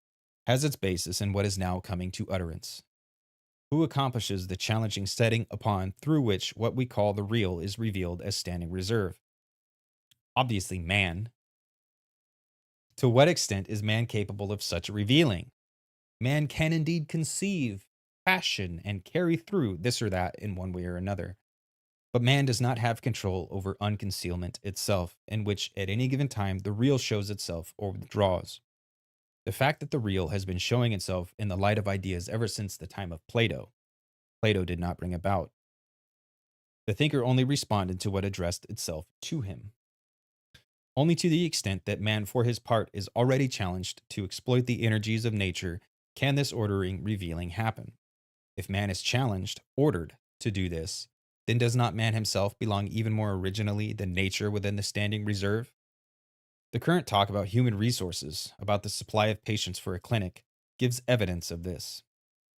has its basis in what is now coming to utterance. Who accomplishes the challenging setting upon through which what we call the real is revealed as standing reserve? Obviously, man. To what extent is man capable of such a revealing? Man can indeed conceive, fashion, and carry through this or that in one way or another. But man does not have control over unconcealment itself, in which at any given time the real shows itself or withdraws. The fact that the real has been showing itself in the light of ideas ever since the time of Plato, Plato did not bring about. The thinker only responded to what addressed itself to him. Only to the extent that man, for his part, is already challenged to exploit the energies of nature can this ordering revealing happen. If man is challenged, ordered, to do this, then does not man himself belong even more originally than nature within the standing reserve? The current talk about human resources, about the supply of patients for a clinic, gives evidence of this.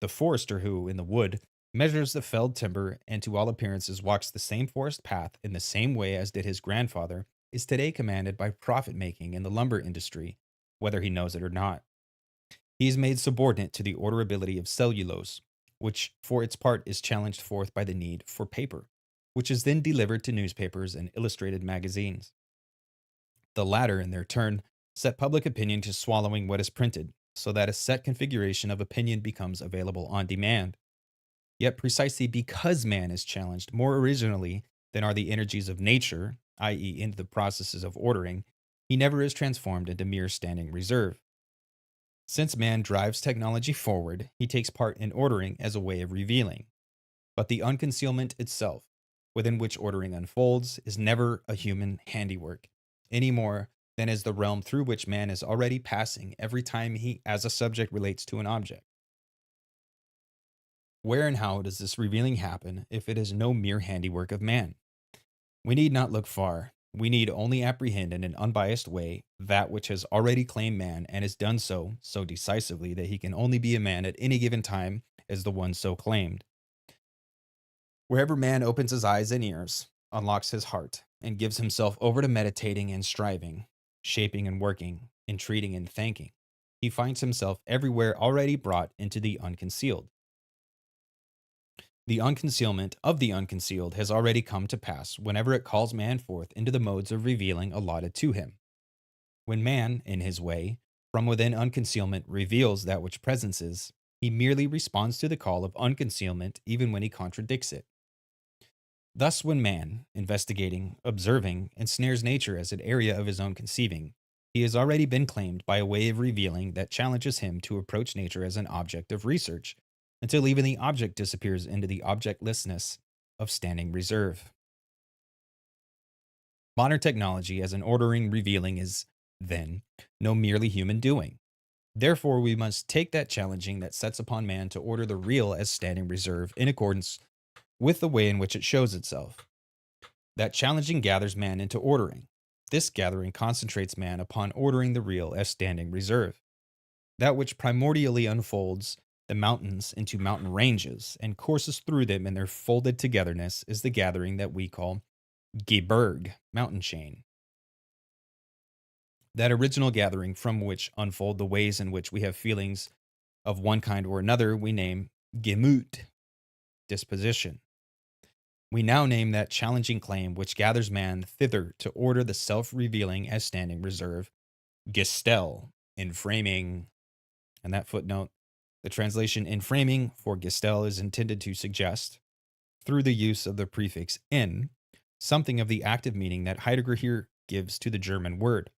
The forester who, in the wood, measures the felled timber and to all appearances walks the same forest path in the same way as did his grandfather, is today commanded by profit making in the lumber industry, whether he knows it or not. He is made subordinate to the orderability of cellulose, which for its part is challenged forth by the need for paper, which is then delivered to newspapers and illustrated magazines. The latter, in their turn, set public opinion to swallowing what is printed, so that a set configuration of opinion becomes available on demand. Yet precisely because man is challenged more originally than are the energies of nature, i.e., into the processes of ordering, he never is transformed into mere standing reserve. Since man drives technology forward, he takes part in ordering as a way of revealing. But the unconcealment itself, within which ordering unfolds, is never a human handiwork, any more than is the realm through which man is already passing every time he, as a subject, relates to an object. Where and how does this revealing happen if it is no mere handiwork of man? We need not look far. We need only apprehend in an unbiased way that which has already claimed man and has done so decisively that he can only be a man at any given time as the one so claimed. Wherever man opens his eyes and ears, unlocks his heart, and gives himself over to meditating and striving, shaping and working, entreating and thanking, he finds himself everywhere already brought into the unconcealed. The unconcealment of the unconcealed has already come to pass whenever it calls man forth into the modes of revealing allotted to him. When man, in his way, from within unconcealment reveals that which presence is, he merely responds to the call of unconcealment even when he contradicts it. Thus, when man, investigating, observing, ensnares nature as an area of his own conceiving, he has already been claimed by a way of revealing that challenges him to approach nature as an object of research, until even the object disappears into the objectlessness of standing reserve. Modern technology as an ordering revealing is, then, no merely human doing. Therefore, we must take that challenging that sets upon man to order the real as standing reserve in accordance with the way in which it shows itself. That challenging gathers man into ordering. This gathering concentrates man upon ordering the real as standing reserve. That which primordially unfolds the mountains into mountain ranges and courses through them in their folded togetherness is the gathering that we call Gebirge, mountain chain. That original gathering from which unfold the ways in which we have feelings of one kind or another we name Gemut, disposition. We now name that challenging claim which gathers man thither to order the self-revealing as standing reserve, Gestel, in framing. And that footnote, the translation in framing for Gestel is intended to suggest, through the use of the prefix in, something of the active meaning that Heidegger here gives to the German word.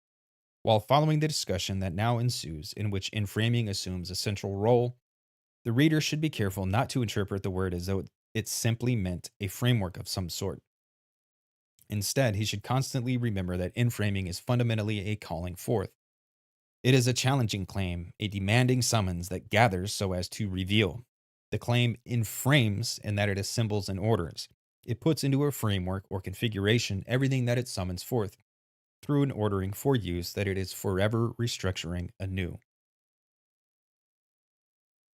While following the discussion that now ensues, in which inframing assumes a central role, the reader should be careful not to interpret the word as though it simply meant a framework of some sort. Instead, he should constantly remember that inframing is fundamentally a calling forth. It is a challenging claim, a demanding summons that gathers so as to reveal. The claim inframes in that it assembles and orders. It puts into a framework or configuration everything that it summons forth, through an ordering for use that it is forever restructuring anew.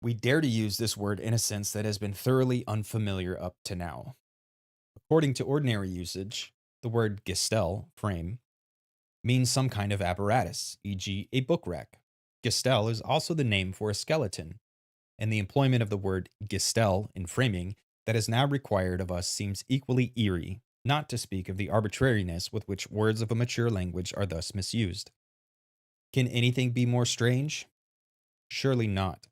We dare to use this word in a sense that has been thoroughly unfamiliar up to now. According to ordinary usage, the word Gestel, frame, means some kind of apparatus, e.g., a book rack. Gestel is also the name for a skeleton, and the employment of the word Gestel in framing that is now required of us seems equally eerie, not to speak of the arbitrariness with which words of a mature language are thus misused. Can anything be more strange? Surely not.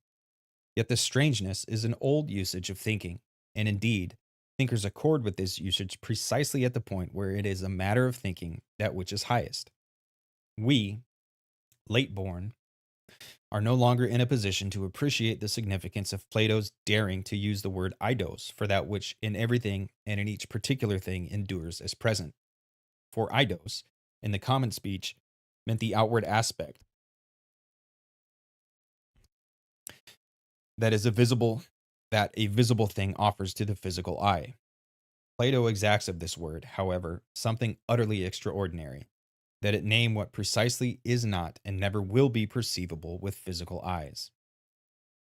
Yet the strangeness is an old usage of thinking, and indeed, thinkers accord with this usage precisely at the point where it is a matter of thinking that which is highest. We, late born, are no longer in a position to appreciate the significance of Plato's daring to use the word eidos for that which in everything and in each particular thing endures as present. For eidos, in the common speech, meant the outward aspect that a visible thing offers to the physical eye. Plato exacts of this word, however, something utterly extraordinary, that it name what precisely is not and never will be perceivable with physical eyes.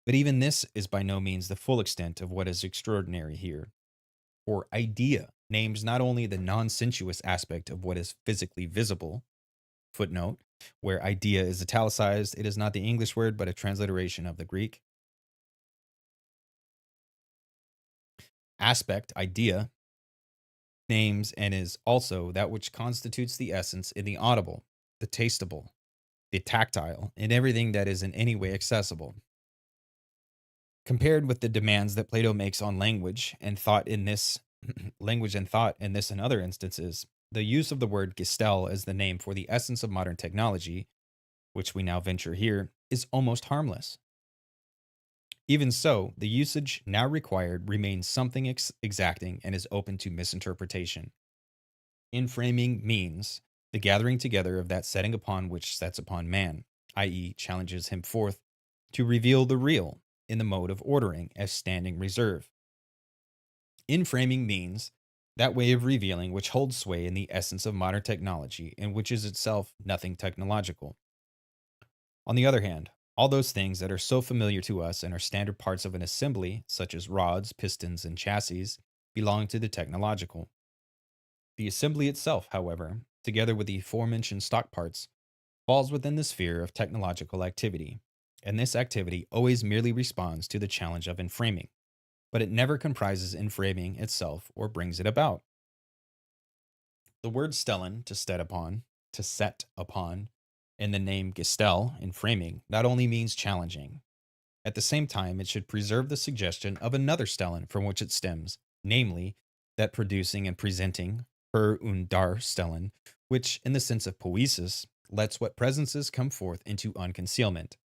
But even this is by no means the full extent of what is extraordinary here. For idea names not only the non-sensuous aspect of what is physically visible, footnote, where idea is italicized, it is not the English word but a transliteration of the Greek. Aspect, idea, names and is also that which constitutes the essence in the audible, the tasteable, the tactile, in everything that is in any way accessible. Compared with the demands that Plato makes on language and thought in this and other instances, the use of the word Gestel as the name for the essence of modern technology, which we now venture here, is almost harmless. Even so, the usage now required remains something exacting and is open to misinterpretation. Inframing means the gathering together of that setting upon which sets upon man, i.e., challenges him forth to reveal the real in the mode of ordering as standing reserve. Inframing means that way of revealing which holds sway in the essence of modern technology and which is itself nothing technological. On the other hand, all those things that are so familiar to us and are standard parts of an assembly, such as rods, pistons, and chassis, belong to the technological. The assembly itself, however, together with the aforementioned stock parts, falls within the sphere of technological activity, and this activity always merely responds to the challenge of inframing, but it never comprises inframing itself or brings it about. The word stellen, to set upon, and the name gestel, inframing, not only means challenging. At the same time, it should preserve the suggestion of another stellen from which it stems, namely, that producing and presenting, per und darstellen, which, in the sense of poesis, lets what presences come forth into unconcealment.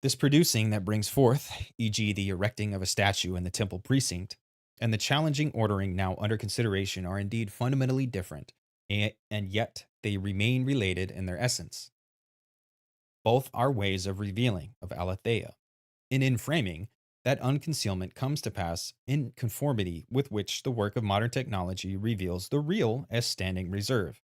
This producing that brings forth, e.g., the erecting of a statue in the temple precinct, and the challenging ordering now under consideration are indeed fundamentally different, and yet they remain related in their essence. Both are ways of revealing, of aletheia. In inframing, that unconcealment comes to pass in conformity with which the work of modern technology reveals the real as standing reserve.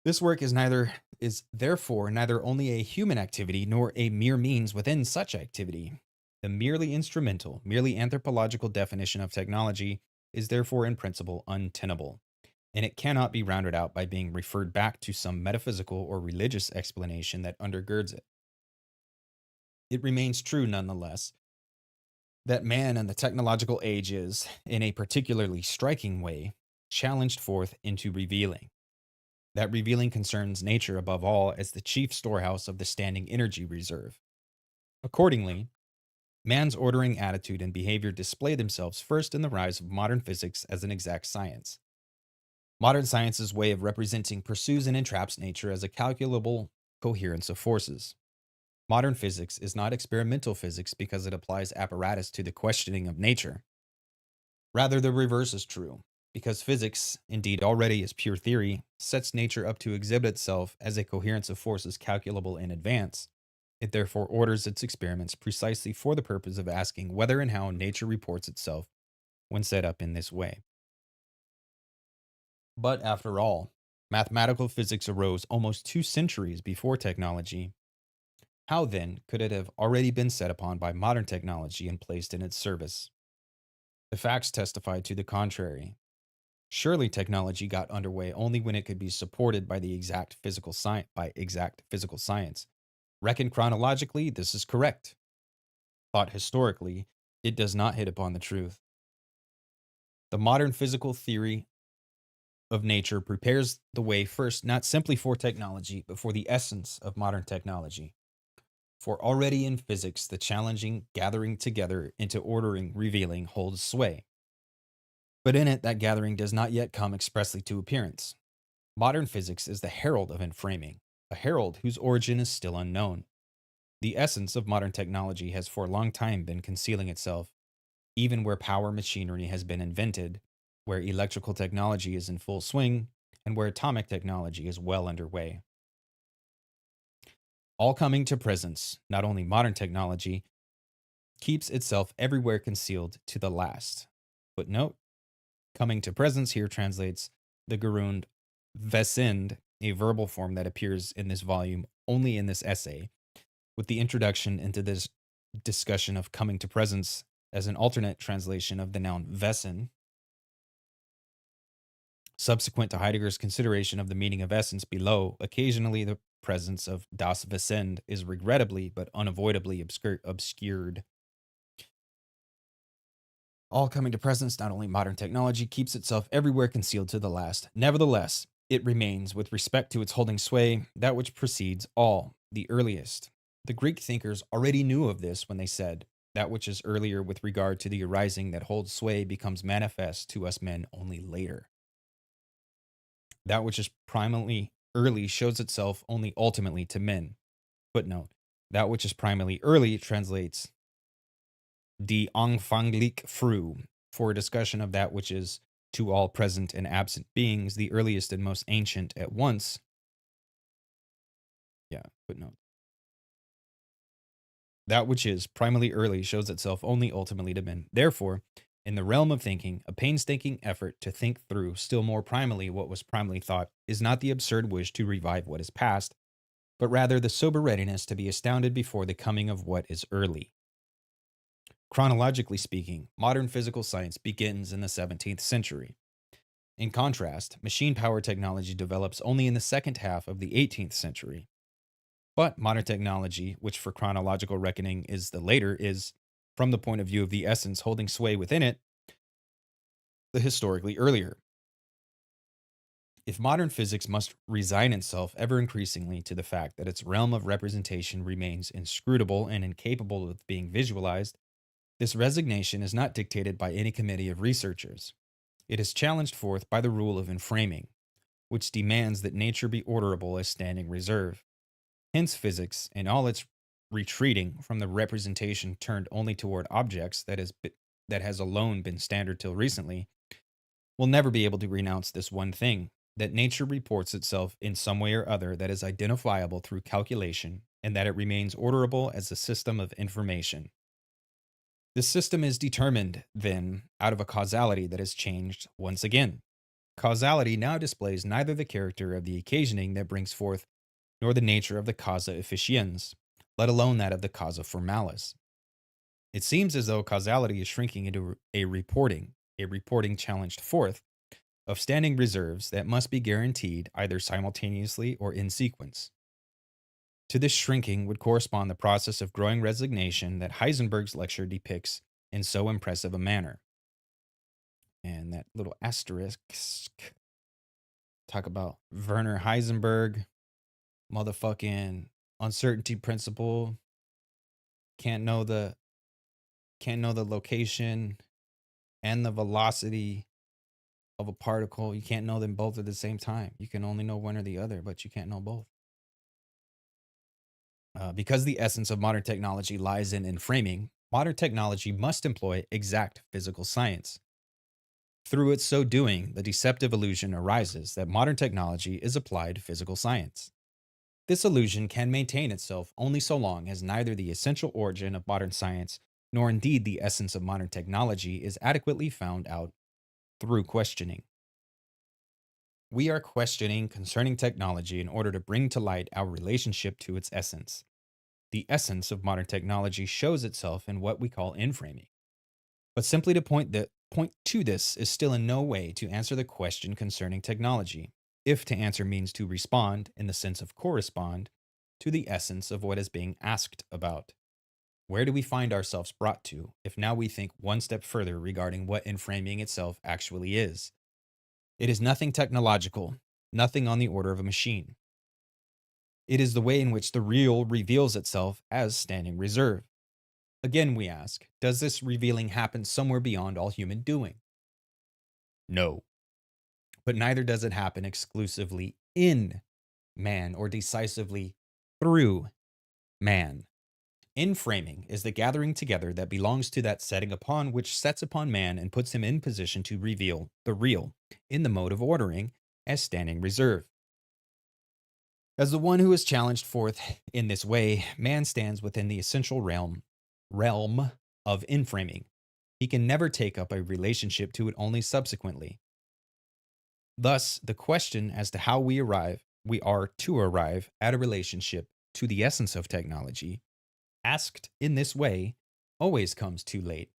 This work is therefore neither only a human activity nor a mere means within such activity. The merely instrumental, merely anthropological definition of technology is therefore in principle untenable, and it cannot be rounded out by being referred back to some metaphysical or religious explanation that undergirds it. It remains true, nonetheless, that man in the technological age is, in a particularly striking way, challenged forth into revealing. That revealing concerns nature above all as the chief storehouse of the standing energy reserve. Accordingly, man's ordering attitude and behavior display themselves first in the rise of modern physics as an exact science. Modern science's way of representing pursues and entraps nature as a calculable coherence of forces. Modern physics is not experimental physics because it applies apparatus to the questioning of nature. Rather, the reverse is true, because physics, indeed already as pure theory, sets nature up to exhibit itself as a coherence of forces calculable in advance. It therefore orders its experiments precisely for the purpose of asking whether and how nature reports itself when set up in this way. But after all, mathematical physics arose almost 2 centuries before technology. How then could it have already been set upon by modern technology and placed in its service? The facts testify to the contrary. Surely technology got underway only when it could be supported by exact physical science. Reckoned chronologically, this is correct. Thought historically, it does not hit upon the truth. The modern physical theory of nature prepares the way first not simply for technology, but for the essence of modern technology. For already in physics, the challenging gathering together into ordering, revealing holds sway. But in it, that gathering does not yet come expressly to appearance. Modern physics is the herald of inframing, a herald whose origin is still unknown. The essence of modern technology has for a long time been concealing itself, even where power machinery has been invented, where electrical technology is in full swing, and where atomic technology is well underway. All coming to presence, not only modern technology, keeps itself everywhere concealed to the last. Footnote: coming to presence here translates the gerund wesend, a verbal form that appears in this volume only in this essay, with the introduction into this discussion of coming to presence as an alternate translation of the noun wesen. Subsequent to Heidegger's consideration of the meaning of essence below, occasionally the presence of das Wesend is regrettably but unavoidably obscured. All coming to presence, not only modern technology, keeps itself everywhere concealed to the last. Nevertheless, it remains, with respect to its holding sway, that which precedes all, the earliest. The Greek thinkers already knew of this when they said, that which is earlier with regard to the arising that holds sway becomes manifest to us men only later. That which is primarily early shows itself only ultimately to men. Footnote: that which is primarily early translates die anfänglich früh, for a discussion of that which is to all present and absent beings, the earliest and most ancient at once. Yeah, footnote. That which is primally early shows itself only ultimately to men. Therefore, in the realm of thinking, a painstaking effort to think through still more primally what was primally thought is not the absurd wish to revive what is past, but rather the sober readiness to be astounded before the coming of what is early. Chronologically speaking, modern physical science begins in the 17th century. In contrast, machine power technology develops only in the second half of the 18th century. But modern technology, which for chronological reckoning is the later, is, from the point of view of the essence holding sway within it, the historically earlier. If modern physics must resign itself ever increasingly to the fact that its realm of representation remains inscrutable and incapable of being visualized, this resignation is not dictated by any committee of researchers. It is challenged forth by the rule of enframing, which demands that nature be orderable as standing reserve. Hence, physics, in all its retreating from the representation turned only toward objects that has alone been standard till recently, will never be able to renounce this one thing, that nature reports itself in some way or other that is identifiable through calculation, and that it remains orderable as a system of information. This system is determined, then, out of a causality that has changed once again. Causality now displays neither the character of the occasioning that brings forth, nor the nature of the causa efficiens, let alone that of the causa formalis. It seems as though causality is shrinking into a reporting challenged forth, of standing reserves that must be guaranteed either simultaneously or in sequence. To this shrinking would correspond the process of growing resignation that Heisenberg's lecture depicts in so impressive a manner. And that little asterisk, talk about Werner Heisenberg, motherfucking uncertainty principle, can't know the location and the velocity of a particle. You can't know them both at the same time. You can only know one or the other, but you can't know both. Because the essence of modern technology lies in framing, modern technology must employ exact physical science. Through its so doing, the deceptive illusion arises that modern technology is applied physical science. This illusion can maintain itself only so long as neither the essential origin of modern science nor indeed the essence of modern technology is adequately found out through questioning. We are questioning concerning technology in order to bring to light our relationship to its essence. The essence of modern technology shows itself in what we call inframing. But simply to point to this is still in no way to answer the question concerning technology, if to answer means to respond, in the sense of correspond, to the essence of what is being asked about. Where do we find ourselves brought to, if now we think one step further regarding what inframing itself actually is? It is nothing technological, nothing on the order of a machine. It is the way in which the real reveals itself as standing reserve. Again, we ask, does this revealing happen somewhere beyond all human doing? No. But neither does it happen exclusively in man or decisively through man. Inframing is the gathering together that belongs to that setting upon which sets upon man and puts him in position to reveal the real in the mode of ordering as standing reserve. As the one who is challenged forth in this way, man stands within the essential realm of inframing. He can never take up a relationship to it only subsequently. Thus, the question as to how we are to arrive at a relationship to the essence of technology, asked in this way, always comes too late.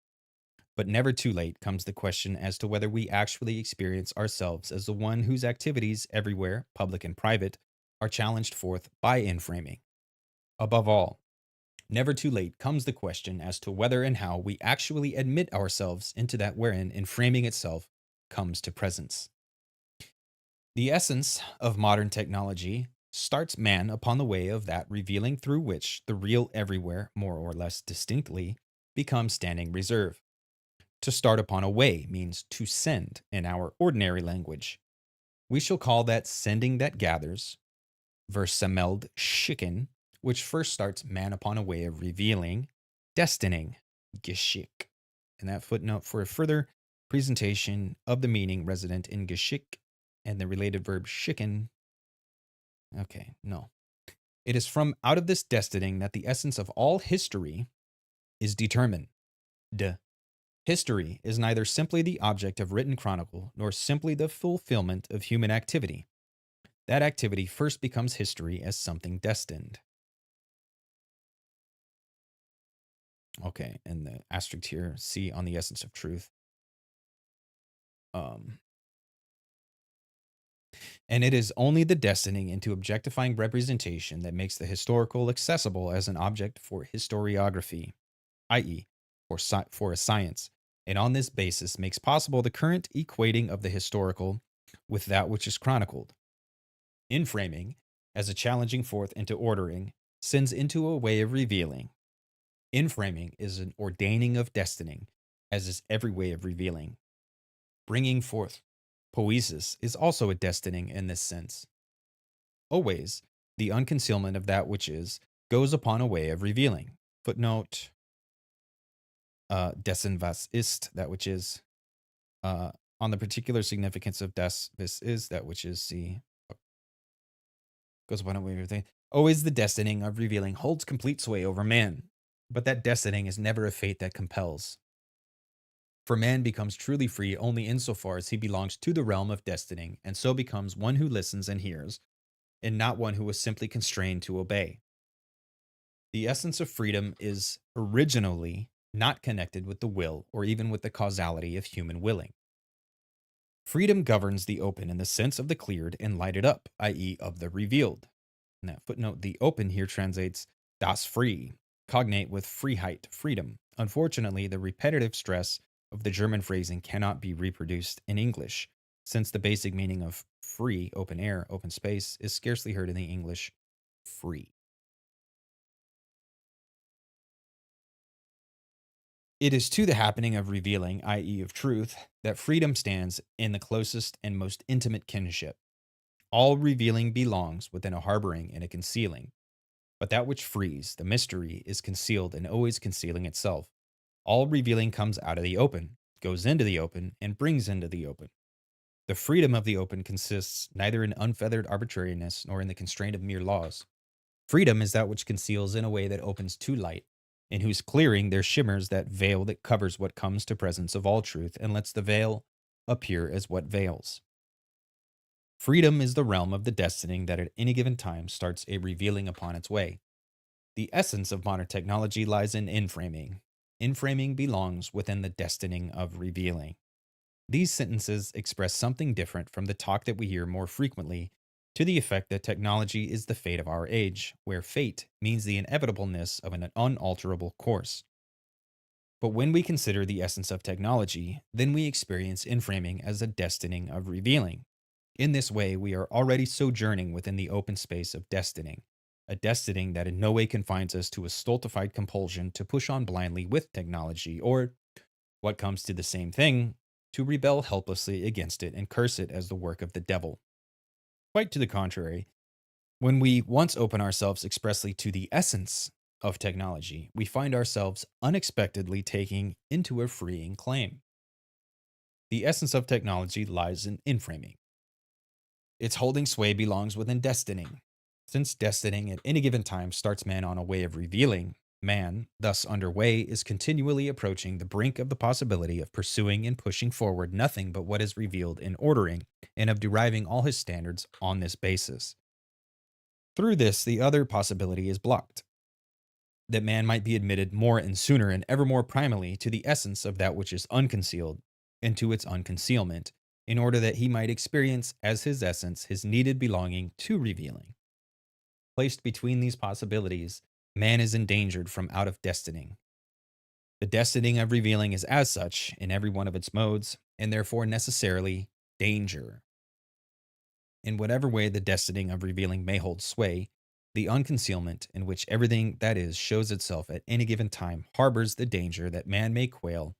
But never too late comes the question as to whether we actually experience ourselves as the one whose activities everywhere, public and private, are challenged forth by inframing. Above all, never too late comes the question as to whether and how we actually admit ourselves into that wherein inframing itself comes to presence. The essence of modern technology starts man upon the way of that revealing through which the real everywhere, more or less distinctly, becomes standing reserve. To start upon a way means to send in our ordinary language. We shall call that sending that gathers, versameld schicken, which first starts man upon a way of revealing, destining, geschick. And that footnote for a further presentation of the meaning resident in Geschick and the related verb schicken. Okay, no. It is from out of this destining that the essence of all history is determined. History is neither simply the object of written chronicle, nor simply the fulfillment of human activity. That activity first becomes history as something destined. Okay, and the asterisk here, C on the essence of truth. And it is only the destining into objectifying representation that makes the historical accessible as an object for historiography, i.e., for a science, and on this basis makes possible the current equating of the historical with that which is chronicled. Inframing, as a challenging forth into ordering, sends into a way of revealing. Inframing is an ordaining of destining, as is every way of revealing. Bringing forth poiesis is also a destining in this sense. Always, the unconcealment of that which is goes upon a way of revealing. Footnote, dessen was ist, that which is, on the particular significance of das was is, that which is, see, goes upon a way of revealing. Always the destining of revealing holds complete sway over man, but that destining is never a fate that compels. For man becomes truly free only insofar as he belongs to the realm of destining, and so becomes one who listens and hears, and not one who is simply constrained to obey. The essence of freedom is originally not connected with the will or even with the causality of human willing. Freedom governs the open in the sense of the cleared and lighted up, i.e., of the revealed. In that footnote, the open here translates das free, cognate with Freiheit, freedom. Unfortunately, the repetitive stress of the German phrasing cannot be reproduced in English, since the basic meaning of free, open air, open space, is scarcely heard in the English free. It is to the happening of revealing, i.e., of truth, that freedom stands in the closest and most intimate kinship. All revealing belongs within a harboring and a concealing. But that which frees, the mystery, is concealed and always concealing itself. All revealing comes out of the open, goes into the open, and brings into the open. The freedom of the open consists neither in unfeathered arbitrariness nor in the constraint of mere laws. Freedom is that which conceals in a way that opens to light, in whose clearing there shimmers that veil that covers what comes to presence of all truth and lets the veil appear as what veils. Freedom is the realm of the destining that at any given time starts a revealing upon its way. The essence of modern technology lies in inframing. Inframing belongs within the destining of revealing. These sentences express something different from the talk that we hear more frequently, to the effect that technology is the fate of our age, where fate means the inevitableness of an unalterable course. But when we consider the essence of technology, then we experience inframing as a destining of revealing. In this way, we are already sojourning within the open space of destining, a destining that in no way confines us to a stultified compulsion to push on blindly with technology, or, what comes to the same thing, to rebel helplessly against it and curse it as the work of the devil. Quite to the contrary, when we once open ourselves expressly to the essence of technology, we find ourselves unexpectedly taking into a freeing claim. The essence of technology lies in inframing. Its holding sway belongs within destining. Since destining at any given time starts man on a way of revealing, man, thus underway, is continually approaching the brink of the possibility of pursuing and pushing forward nothing but what is revealed in ordering, and of deriving all his standards on this basis. Through this, the other possibility is blocked, that man might be admitted more and sooner and ever more primally to the essence of that which is unconcealed, and to its unconcealment, in order that he might experience as his essence his needed belonging to revealing. Placed between these possibilities, man is endangered from out of destining. The destining of revealing is as such in every one of its modes, and therefore necessarily danger. In whatever way the destining of revealing may hold sway, the unconcealment in which everything that is shows itself at any given time harbors the danger that man may quail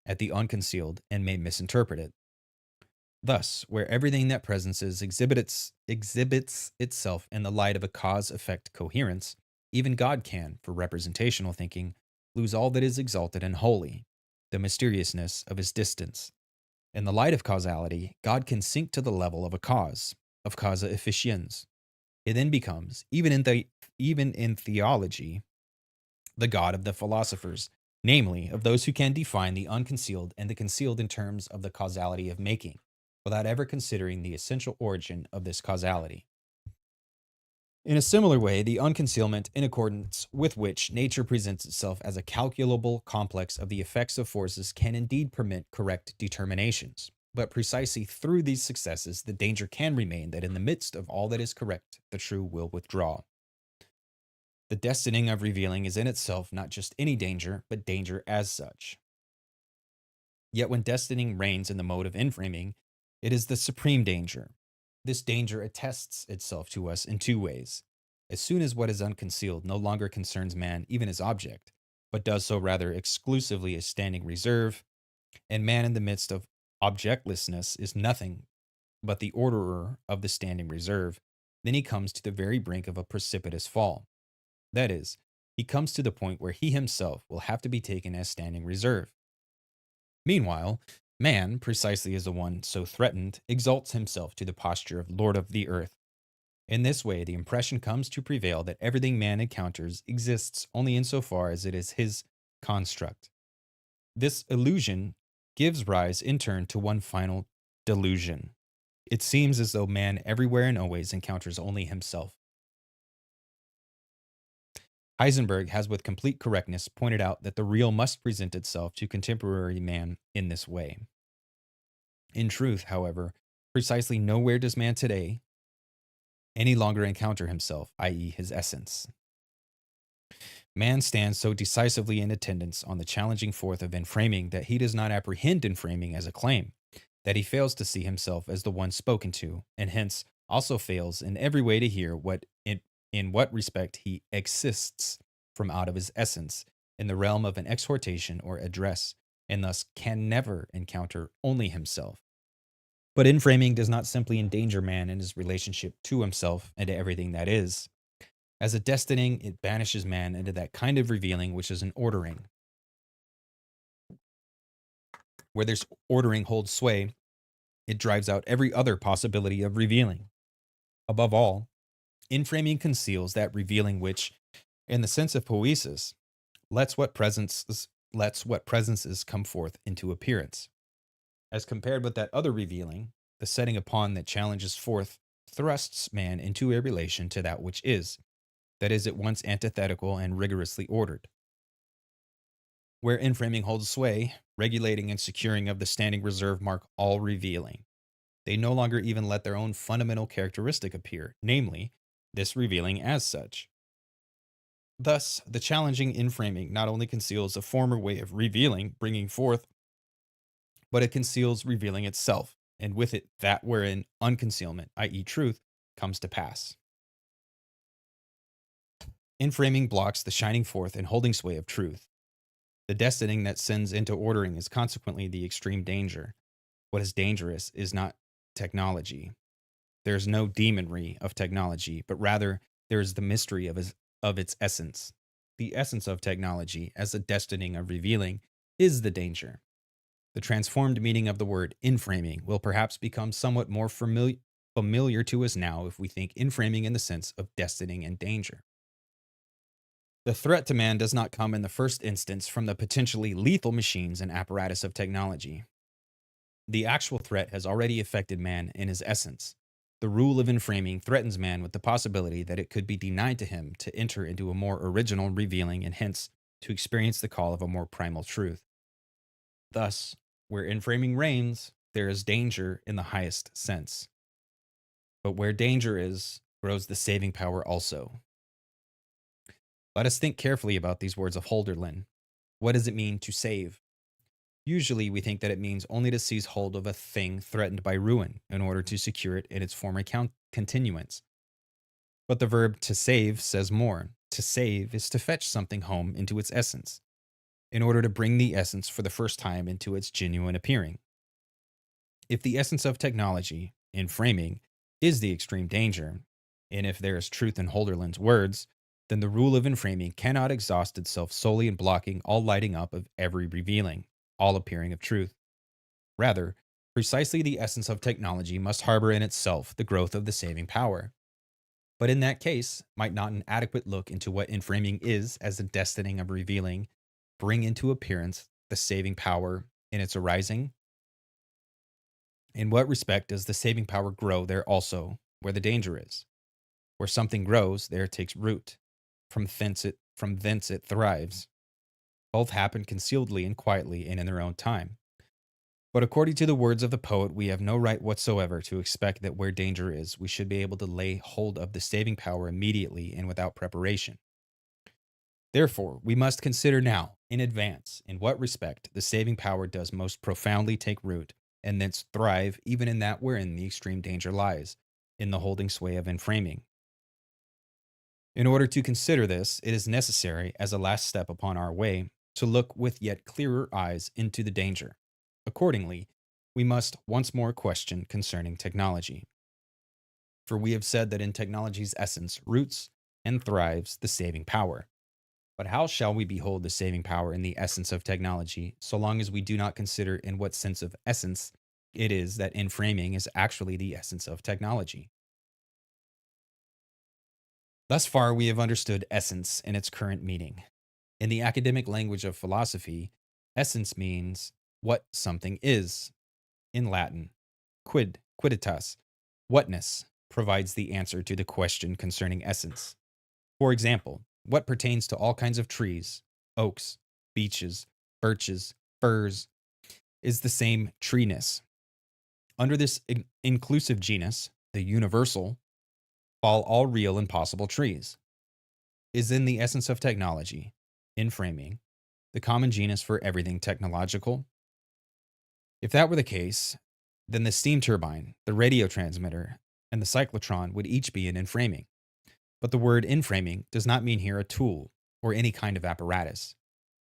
at the unconcealed and may misinterpret it. Thus, where everything that presences exhibits itself in the light of a cause-effect coherence, even God can, for representational thinking, lose all that is exalted and holy. the mysteriousness of his distance. In the light of causality, God can sink to the level of a cause, of causa efficiens. It then becomes, even in theology, the God of the philosophers, namely, of those who can define the unconcealed and the concealed in terms of the causality of making, without ever considering the essential origin of this causality. In a similar way, the unconcealment in accordance with which nature presents itself as a calculable complex of the effects of forces can indeed permit correct determinations. But precisely through these successes, the danger can remain that in the midst of all that is correct, the true will withdraw. The destining of revealing is in itself not just any danger, but danger as such. Yet when destining reigns in the mode of inframing, it is the supreme danger. This danger attests itself to us in two ways. As soon as what is unconcealed no longer concerns man even as object, but does so rather exclusively as standing reserve, and man in the midst of objectlessness is nothing but the orderer of the standing reserve, then he comes to the very brink of a precipitous fall. That is, he comes to the point where he himself will have to be taken as standing reserve. Meanwhile, man, precisely as the one so threatened, exalts himself to the posture of Lord of the earth. In this way, the impression comes to prevail that everything man encounters exists only insofar as it is his construct. This illusion gives rise in turn to one final delusion. It seems as though man everywhere and always encounters only himself. Heisenberg has with complete correctness pointed out that the real must present itself to contemporary man in this way. In truth, however, precisely nowhere does man today any longer encounter himself, i.e., his essence. Man stands so decisively in attendance on the challenging forth of inframing that he does not apprehend inframing as a claim, that he fails to see himself as the one spoken to, and hence also fails in every way to hear in what respect he exists from out of his essence in the realm of an exhortation or address, and thus can never encounter only himself. But inframing does not simply endanger man in his relationship to himself and to everything that is. As a destining, it banishes man into that kind of revealing which is an ordering. Where this ordering holds sway, it drives out every other possibility of revealing. Above all, inframing conceals that revealing which, in the sense of poiesis, lets what presences come forth into appearance. As compared with that other revealing, the setting upon that challenges forth thrusts man into a relation to that which is, that is at once antithetical and rigorously ordered. Where inframing holds sway, regulating and securing of the standing reserve mark all revealing. They no longer even let their own fundamental characteristic appear, namely, this revealing as such. Thus, the challenging inframing not only conceals a former way of revealing, bringing forth, but it conceals revealing itself, and with it that wherein unconcealment, i.e., truth, comes to pass. Inframing blocks the shining forth and holding sway of truth. The destining that sends into ordering is consequently the extreme danger. What is dangerous is not technology. There is no demonry of technology, but rather there is the mystery of its essence. The essence of technology, as the destining of revealing, is the danger. The transformed meaning of the word inframing will perhaps become somewhat more familiar to us now if we think inframing in the sense of destining and danger. The threat to man does not come in the first instance from the potentially lethal machines and apparatus of technology. The actual threat has already affected man in his essence. The rule of inframing threatens man with the possibility that it could be denied to him to enter into a more original revealing and hence to experience the call of a more primal truth. Thus, where inframing reigns, there is danger in the highest sense. But where danger is, grows the saving power also. Let us think carefully about these words of Hölderlin. What does it mean to save? Usually we think that it means only to seize hold of a thing threatened by ruin in order to secure it in its former continuance. But the verb to save says more. To save is to fetch something home into its essence, in order to bring the essence for the first time into its genuine appearing. If the essence of technology, in framing, is the extreme danger, and if there is truth in Hölderlin's words, then the rule of inframing cannot exhaust itself solely in blocking all lighting up of every revealing. all appearing of truth. Rather, precisely the essence of technology must harbor in itself the growth of the saving power. But in that case, might not an adequate look into what inframing is as the destining of revealing bring into appearance the saving power in its arising? In what respect does the saving power grow there also, where the danger is? Where something grows, there it takes root. From thence it thrives. Both happen concealedly and quietly and in their own time. But according to the words of the poet, we have no right whatsoever to expect that where danger is, we should be able to lay hold of the saving power immediately and without preparation. Therefore, we must consider now, in advance, in what respect the saving power does most profoundly take root, and thence thrive even in that wherein the extreme danger lies, in the holding sway of inframing. In order to consider this, it is necessary, as a last step upon our way, to look with yet clearer eyes into the danger. Accordingly, we must once more question concerning technology. For we have said that in technology's essence roots and thrives the saving power. But how shall we behold the saving power in the essence of technology so long as we do not consider in what sense of essence it is that inframing is actually the essence of technology? Thus far, we have understood essence in its current meaning. In the academic language of philosophy, essence means what something is. In Latin, quidditas, whatness, provides the answer to the question concerning essence. For example, what pertains to all kinds of trees, oaks, beeches, birches, firs, is the same treeness. Under this inclusive genus, the universal, fall all real and possible trees. Is in the essence of technology, inframing, the common genus for everything technological? If that were the case, then the steam turbine, the radio transmitter, and the cyclotron would each be an inframing. But the word inframing does not mean here a tool or any kind of apparatus.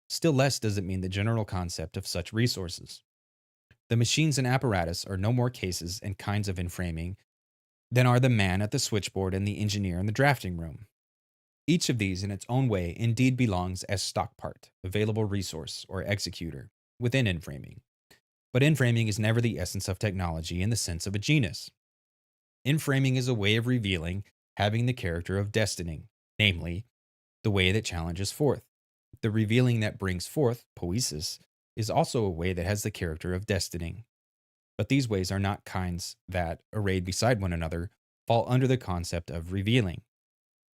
Still less does it mean the general concept of such resources. The machines and apparatus are no more cases and kinds of inframing than are the man at the switchboard and the engineer in the drafting room. Each of these in its own way indeed belongs as stock part, available resource, or executor within inframing. But inframing is never the essence of technology in the sense of a genus. Inframing is a way of revealing having the character of destining, namely, the way that challenges forth. The revealing that brings forth, poiesis, is also a way that has the character of destining. But these ways are not kinds that, arrayed beside one another, fall under the concept of revealing.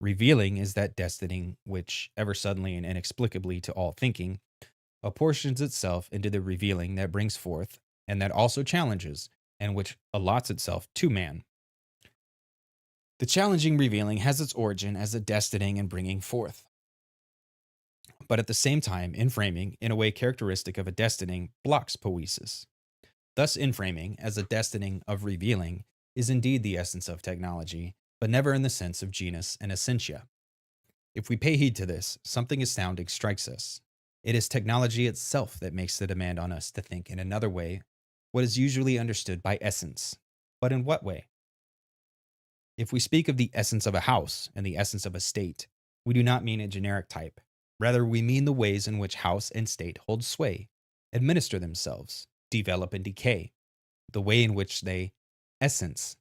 Revealing is that destining which, ever suddenly and inexplicably to all thinking, apportions itself into the revealing that brings forth, and that also challenges, and which allots itself to man. The challenging revealing has its origin as a destining and bringing forth. But at the same time, inframing, in a way characteristic of a destining, blocks poiesis. Thus, inframing, as a destining of revealing, is indeed the essence of technology, but never in the sense of genus and essentia. If we pay heed to this, something astounding strikes us. It is technology itself that makes the demand on us to think in another way what is usually understood by essence. But in what way? If we speak of the essence of a house and the essence of a state, we do not mean a generic type. Rather, we mean the ways in which house and state hold sway, administer themselves, develop and decay, the way in which they essence.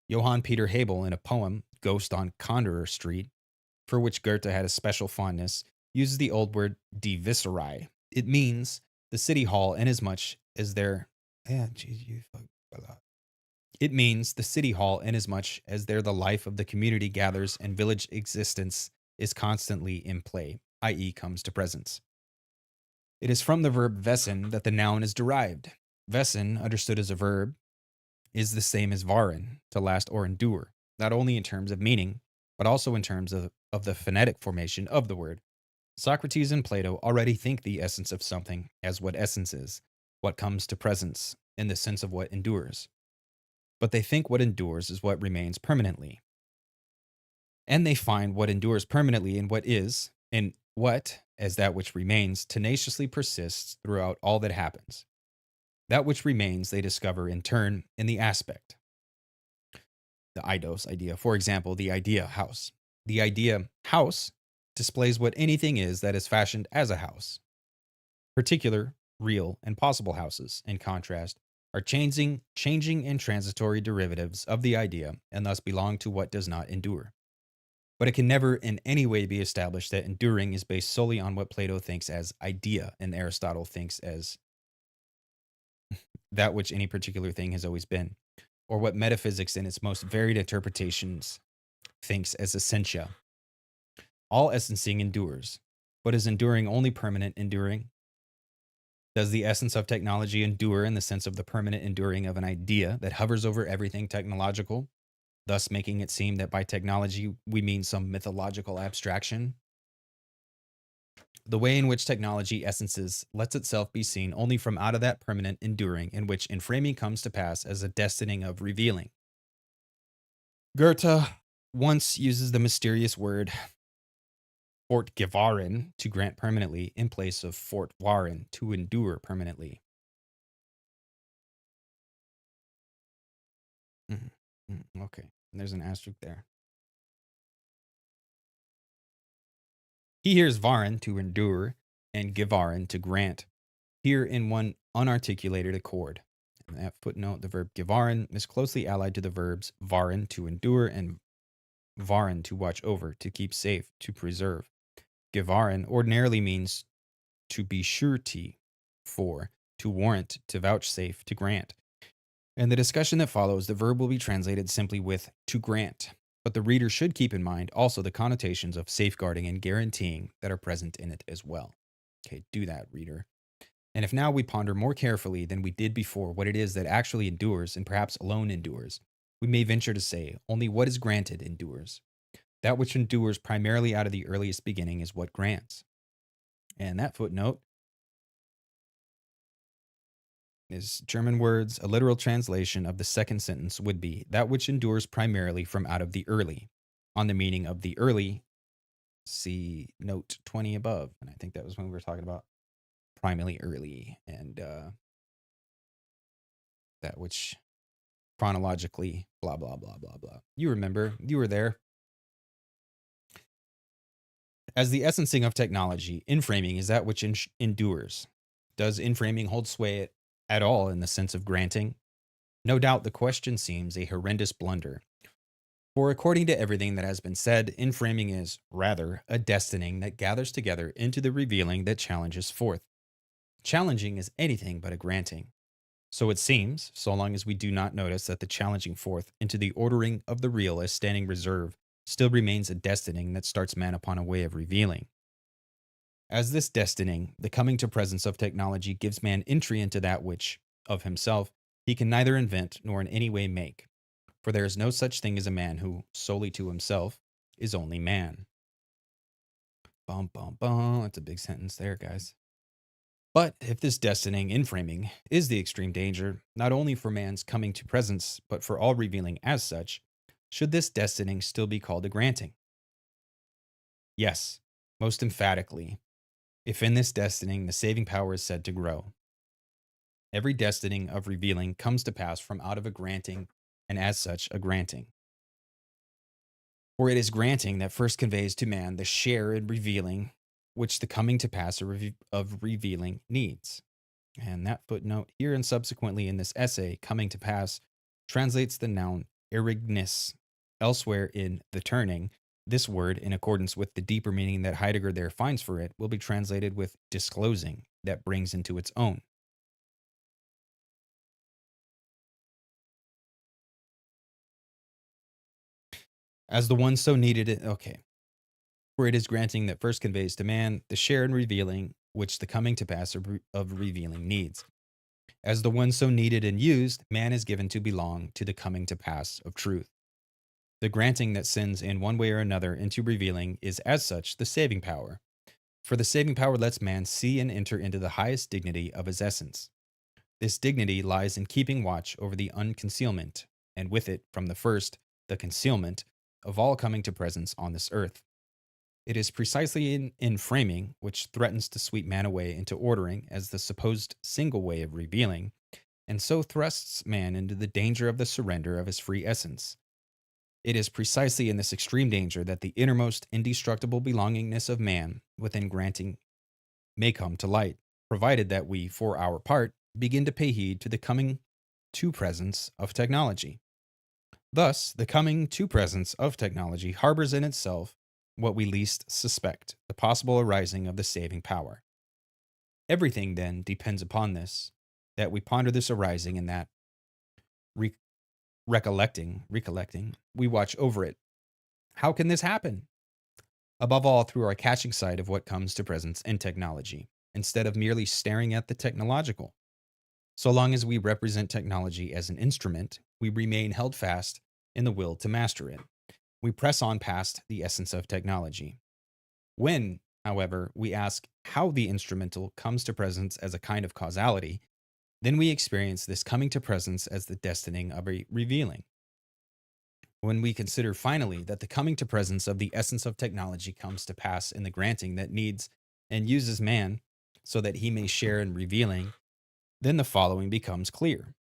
Johann Peter Hebel, in a poem, Ghost on Conderer Street, for which Goethe had a special fondness, uses the old word die Visserei. It means the city hall inasmuch as there It means the city hall inasmuch as there the life of the community gathers and village existence is constantly in play, i.e. comes to presence. It is from the verb wesen that the noun is derived. Wesen, understood as a verb, is the same as waren, to last or endure, not only in terms of meaning, but also in terms of the phonetic formation of the word. Socrates and Plato already think the essence of something as what essence is, what comes to presence, in the sense of what endures. But they think what endures is what remains permanently. And they find what endures permanently in what is, and what, as that which remains, tenaciously persists throughout all that happens. That which remains they discover in turn in the aspect. The eidos idea, for example, the idea house. The idea house displays what anything is that is fashioned as a house. Particular, real, and possible houses, in contrast, are changing and transitory derivatives of the idea and thus belong to what does not endure. But it can never in any way be established that enduring is based solely on what Plato thinks as idea and Aristotle thinks as that which any particular thing has always been, or what metaphysics in its most varied interpretations thinks as essentia. All essencing endures, but is enduring only permanent enduring? Does the essence of technology endure in the sense of the permanent enduring of an idea that hovers over everything technological, thus making it seem that by technology we mean some mythological abstraction? The way in which technology essences lets itself be seen only from out of that permanent enduring in which inframing comes to pass as a destining of revealing. Goethe once uses the mysterious word fortgewahren to grant permanently in place of fortwahren to endure permanently. Okay, there's an asterisk there. He hears waren to endure and gewahren to grant, here in one unarticulated accord. In that footnote, the verb gewahren is closely allied to the verbs waren to endure and wahren to watch over, to keep safe, to preserve. Gewahren ordinarily means to be surety for, to warrant, to vouchsafe, to grant. In the discussion that follows, the verb will be translated simply with to grant, but the reader should keep in mind also the connotations of safeguarding and guaranteeing that are present in it as well. Okay, do that, reader. And if now we ponder more carefully than we did before what it is that actually endures and perhaps alone endures, we may venture to say only what is granted endures. That which endures primarily out of the earliest beginning is what grants. And that footnote is German words. A literal translation of the second sentence would be that which endures primarily from out of the early. On the meaning of the early, see note 20 above. And I think that was when we were talking about primarily early and that which chronologically, blah, blah, blah, blah, blah. You remember, you were there. As the essencing of technology, inframing is that which endures. Does inframing hold sway at all in the sense of granting? No doubt the question seems a horrendous blunder. For according to everything that has been said, inframing is, rather, a destining that gathers together into the revealing that challenges forth. Challenging is anything but a granting. So it seems, so long as we do not notice that the challenging forth into the ordering of the real as standing reserve still remains a destining that starts man upon a way of revealing. As this destining, the coming to presence of technology gives man entry into that which, of himself, he can neither invent nor in any way make. For there is no such thing as a man who, solely to himself, is only man. Bum, bum, bum. That's a big sentence there, guys. But if this destining inframing is the extreme danger, not only for man's coming to presence, but for all revealing as such, should this destining still be called a granting? Yes, most emphatically, if in this destining the saving power is said to grow. Every destining of revealing comes to pass from out of a granting, and as such a granting. For it is granting that first conveys to man the share in revealing which the coming to pass of revealing needs. And that footnote here and subsequently in this essay, coming to pass, translates the noun erignis. Elsewhere in the turning, this word, in accordance with the deeper meaning that Heidegger there finds for it, will be translated with disclosing, that brings into its own. As the one so needed it, okay. For it is granting that first conveys to man the share in revealing which the coming to pass of revealing needs. As the one so needed and used, man is given to belong to the coming to pass of truth. The granting that sends in one way or another into revealing is as such the saving power. For the saving power lets man see and enter into the highest dignity of his essence. This dignity lies in keeping watch over the unconcealment, and with it, from the first, the concealment of all coming to presence on this earth. It is precisely in framing, which threatens to sweep man away into ordering as the supposed single way of revealing, and so thrusts man into the danger of the surrender of his free essence. It is precisely in this extreme danger that the innermost indestructible belongingness of man within granting may come to light. provided that we, for our part, begin to pay heed to the coming to presence of technology. Thus, the coming to presence of technology harbors in itself what we least suspect, the possible arising of the saving power. Everything, then, depends upon this, that we ponder this arising and that, recollecting, we watch over it. How can this happen? Above all, through our catching sight of what comes to presence in technology, instead of merely staring at the technological. So long as we represent technology as an instrument, we remain held fast in the will to master it. We press on past the essence of technology. When, however, we ask how the instrumental comes to presence as a kind of causality, then we experience this coming to presence as the destining of a revealing. When we consider finally that the coming to presence of the essence of technology comes to pass in the granting that needs and uses man so that he may share in revealing, then the following becomes clear.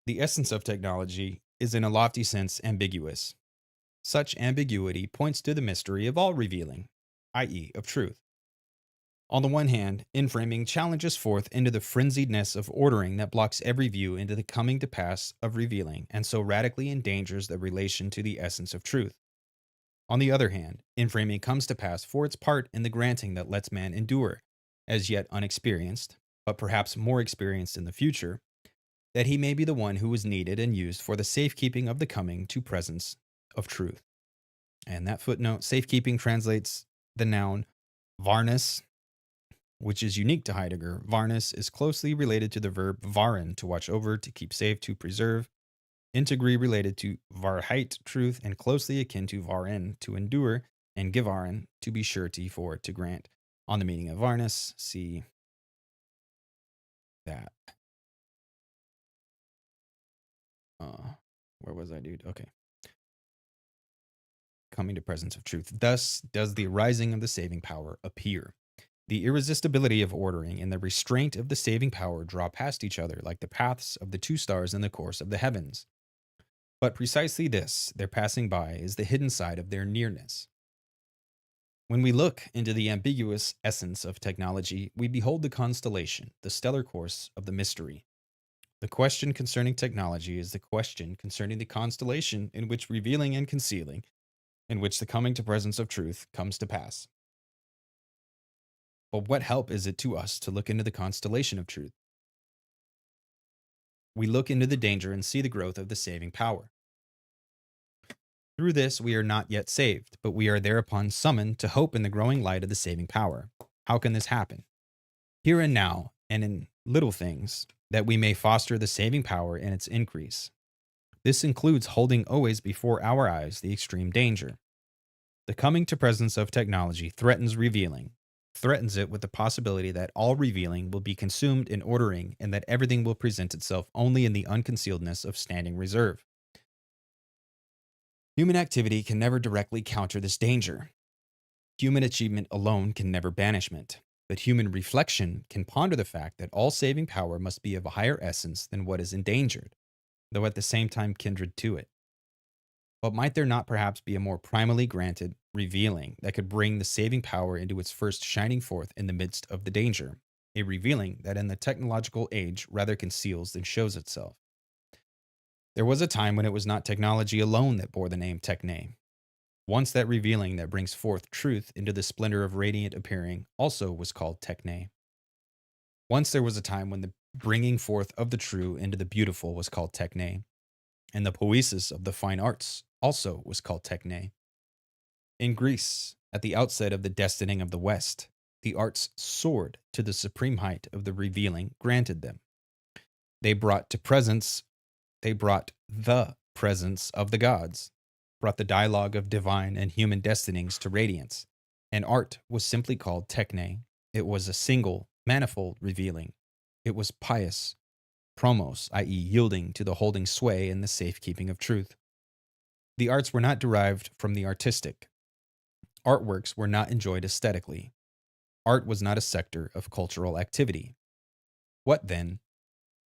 The essence of technology is in a lofty sense ambiguous. Such ambiguity points to the mystery of all revealing, i.e., of truth. On the one hand, inframing challenges forth into the frenziedness of ordering that blocks every view into the coming to pass of revealing, and so radically endangers the relation to the essence of truth. On the other hand, inframing comes to pass for its part in the granting that lets man endure, as yet unexperienced, but perhaps more experienced in the future, that he may be the one who is needed and used for the safekeeping of the coming to presence of truth. And that footnote, safekeeping, translates the noun varnis, which is unique to Heidegger. Varnis is closely related to the verb varen, to watch over, to keep safe, to preserve. Integrally related to Wahrheit, truth, and closely akin to Varen, to endure, and Gewaren, to be surety for, to grant. On the meaning of Varnis, see that. Where was I, dude? Okay. Coming to presence of truth. Thus does the arising of the saving power appear. The irresistibility of ordering and the restraint of the saving power draw past each other like the paths of the two stars in the course of the heavens. But precisely this, their passing by, is the hidden side of their nearness. When we look into the ambiguous essence of technology, we behold the constellation, the stellar course of the mystery. The question concerning technology is the question concerning the constellation in which revealing and concealing, in which the coming to presence of truth comes to pass. But what help is it to us to look into the constellation of truth? We look into the danger and see the growth of the saving power. Through this, we are not yet saved, but we are thereupon summoned to hope in the growing light of the saving power. How can this happen? Here and now, and in little things, that we may foster the saving power in its increase. This includes holding always before our eyes the extreme danger. The coming to presence of technology threatens revealing, threatens it with the possibility that all revealing will be consumed in ordering and that everything will present itself only in the unconcealedness of standing reserve. Human activity can never directly counter this danger. Human achievement alone can never banishment, but human reflection can ponder the fact that all saving power must be of a higher essence than what is endangered, though at the same time kindred to it. But might there not perhaps be a more primally granted revealing that could bring the saving power into its first shining forth in the midst of the danger, a revealing that in the technological age rather conceals than shows itself? There was a time when it was not technology alone that bore the name techne. Once that revealing that brings forth truth into the splendor of radiant appearing also was called techne. Once there was a time when the bringing forth of the true into the beautiful was called techne, and the poesis of the fine arts also was called techne. In Greece, at the outset of the destining of the West, the arts soared to the supreme height of the revealing granted them. They brought the presence of the gods, brought the dialogue of divine and human destinings to radiance, and art was simply called techne. It was a single, manifold revealing. It was pious, promos, i.e., yielding to the holding sway and the safekeeping of truth. The arts were not derived from the artistic. Artworks were not enjoyed aesthetically. Art was not a sector of cultural activity. What, then,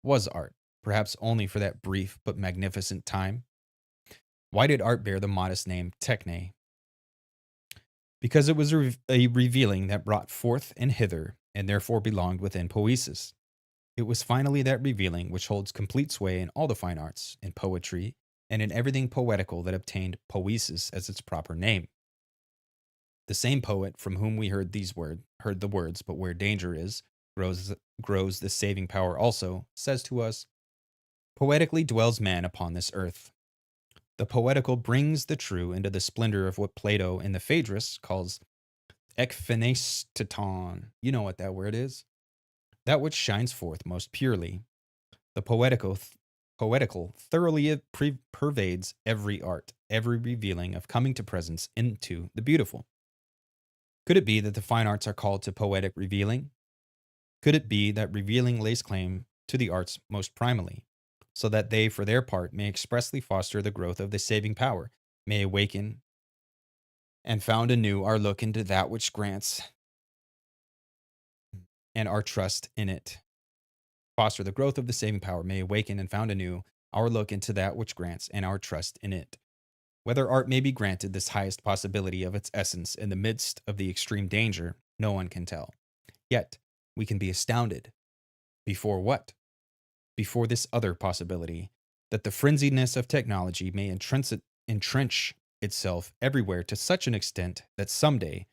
was art? Perhaps only for that brief but magnificent time? Why did art bear the modest name techne? Because it was a revealing that brought forth and hither and therefore belonged within poiesis. It was finally that revealing which holds complete sway in all the fine arts, in poetry, and in everything poetical that obtained poiesis as its proper name. The same poet from whom we heard the words, but where danger is, grows the saving power also, says to us, poetically dwells man upon this earth. The poetical brings the true into the splendor of what Plato in the Phaedrus calls ekphenesteton. You know what that word is? That which shines forth most purely. The poetical thoroughly pervades every art, every revealing of coming to presence into the beautiful. Could it be that the fine arts are called to poetic revealing? Could it be that revealing lays claim to the arts most primally, so that they, for their part, may expressly foster the growth of the saving power, may awaken and found anew our look into that which grants and our trust in it? Foster the growth of the saving power, may awaken and found anew our look into that which grants and our trust in it. Whether art may be granted this highest possibility of its essence in the midst of the extreme danger, no one can tell. Yet, we can be astounded. Before what? Before this other possibility, that the frenziedness of technology may entrench itself everywhere to such an extent that someday,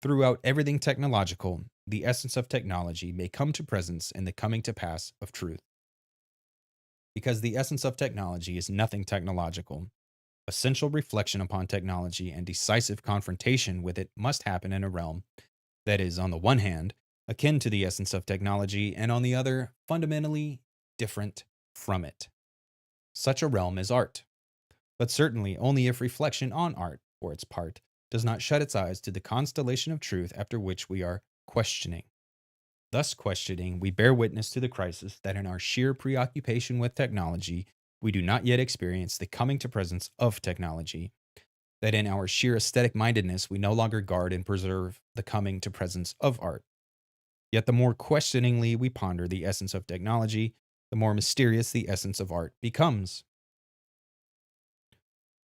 throughout everything technological, the essence of technology may come to presence in the coming to pass of truth. Because the essence of technology is nothing technological, essential reflection upon technology and decisive confrontation with it must happen in a realm that is, on the one hand, akin to the essence of technology, and on the other, fundamentally different from it. Such a realm is art, but certainly only if reflection on art, for its part, does not shut its eyes to the constellation of truth after which we are questioning. Thus questioning, we bear witness to the crisis that in our sheer preoccupation with technology, we do not yet experience the coming to presence of technology, that in our sheer aesthetic mindedness, we no longer guard and preserve the coming to presence of art. Yet the more questioningly we ponder the essence of technology, the more mysterious the essence of art becomes.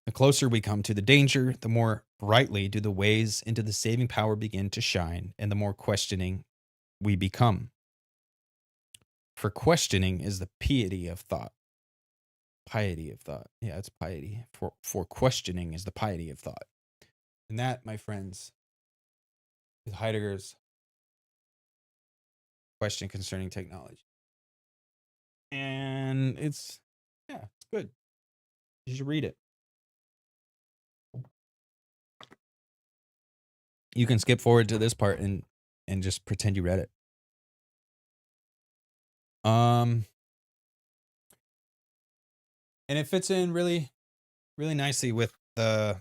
The closer we come to the danger, the more brightly do the ways into the saving power begin to shine, and the more questioning we become. For questioning is the piety of thought. Piety of thought. Yeah, it's piety. For questioning is the piety of thought. And that, my friends, is Heidegger's question concerning technology. And it's good. You should read it. You can skip forward to this part and just pretend you read it. And it fits in really, really nicely with the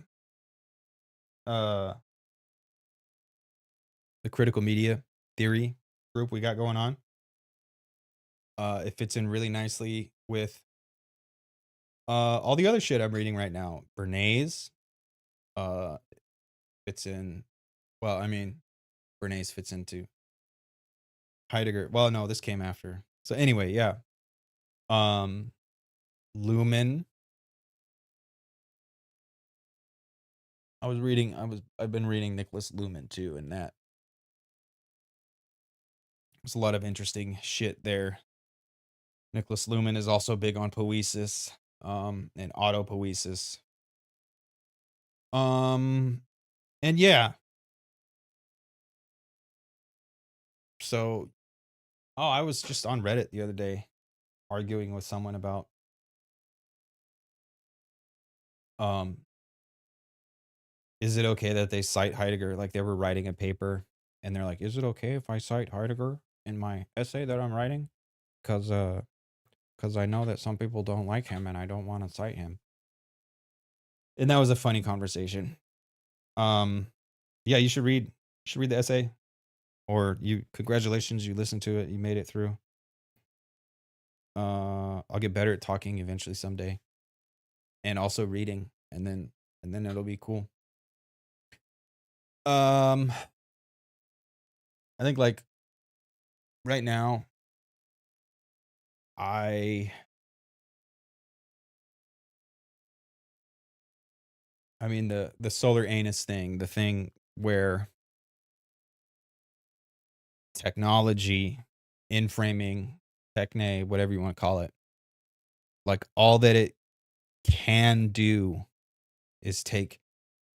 critical media theory group we got going on. It fits in really nicely with all the other shit I'm reading right now. Bernays fits in. Well, I mean, Bernays fits into Heidegger. Well, no, this came after. So anyway, yeah. Lumen. I've been reading Nicholas Lumen too, and that there's a lot of interesting shit there. Nicholas Lumen is also big on poiesis, and autopoiesis. And yeah. So, I was just on Reddit the other day arguing with someone about um is it okay that they cite Heidegger? Like they were writing a paper and they're like, is it okay if I cite Heidegger in my essay that I'm writing? Cause I know that some people don't like him and I don't want to cite him. And that was a funny conversation. Yeah, you should read the essay. Or congratulations, you listened to it, you made it through. I'll get better at talking eventually someday. And also reading, and then it'll be cool. I think like right now I mean the solar anus thing, the thing where technology, in-framing, techne, whatever you want to call it, like all that it can do is take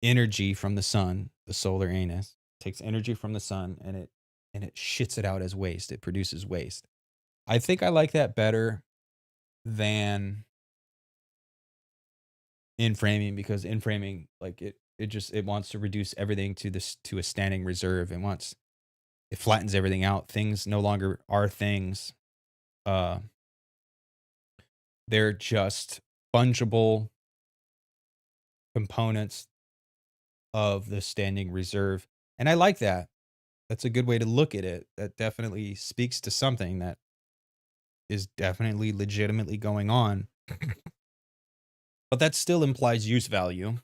energy from the sun, the solar anus, takes energy from the sun and it shits it out as waste. It produces waste. I think I like that better than in framing, because in framing, like it wants to reduce everything to a standing reserve. It flattens everything out. Things no longer are things. Uh they're just fungible components of the standing reserve. And I like that. That's a good way to look at it. That definitely speaks to something that is definitely legitimately going on. But that still implies use value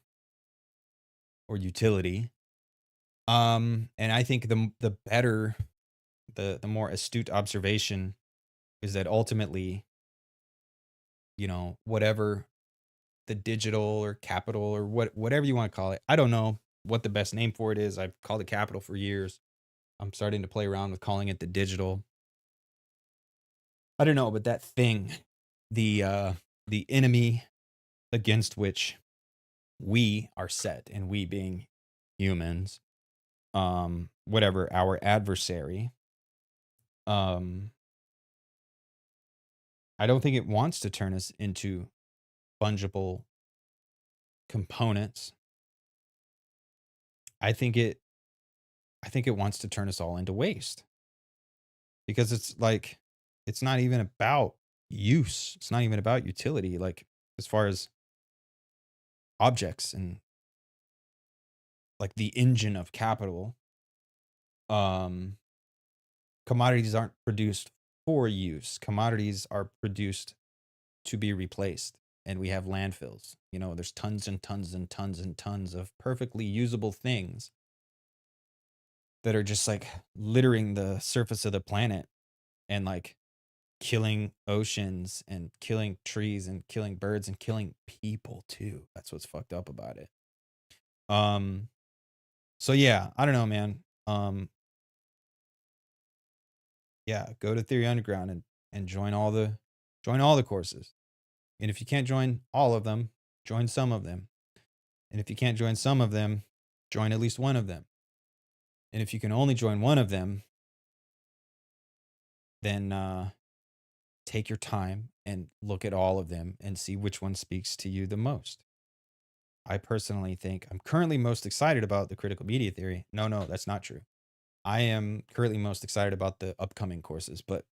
or utility. And I think the better, the more astute observation is that ultimately, whatever the digital or capital or whatever you want to call it, I don't know what the best name for it is. I've called it capital for years. I'm starting to play around with calling it the digital. I don't know, but that thing, the enemy against which we are set, and we being humans, whatever, our adversary, um, I don't think it wants to turn us into fungible components. I think it wants to turn us all into waste, because it's not even about use. It's not even about utility, like as far as objects and like the engine of capital. Um Commodities aren't produced for use. Commodities are produced to be replaced. And we have landfills. There's tons and tons and tons and tons of perfectly usable things that are just like littering the surface of the planet and like killing oceans and killing trees and killing birds and killing people too. That's what's fucked up about it. So yeah, I don't know, man. Yeah, go to Theory Underground and join all the courses. And if you can't join all of them, join some of them. And if you can't join some of them, join at least one of them. And if you can only join one of them, then take your time and look at all of them and see which one speaks to you the most. I personally think I'm currently most excited about the critical media theory. No, that's not true. I am currently most excited about the upcoming courses, but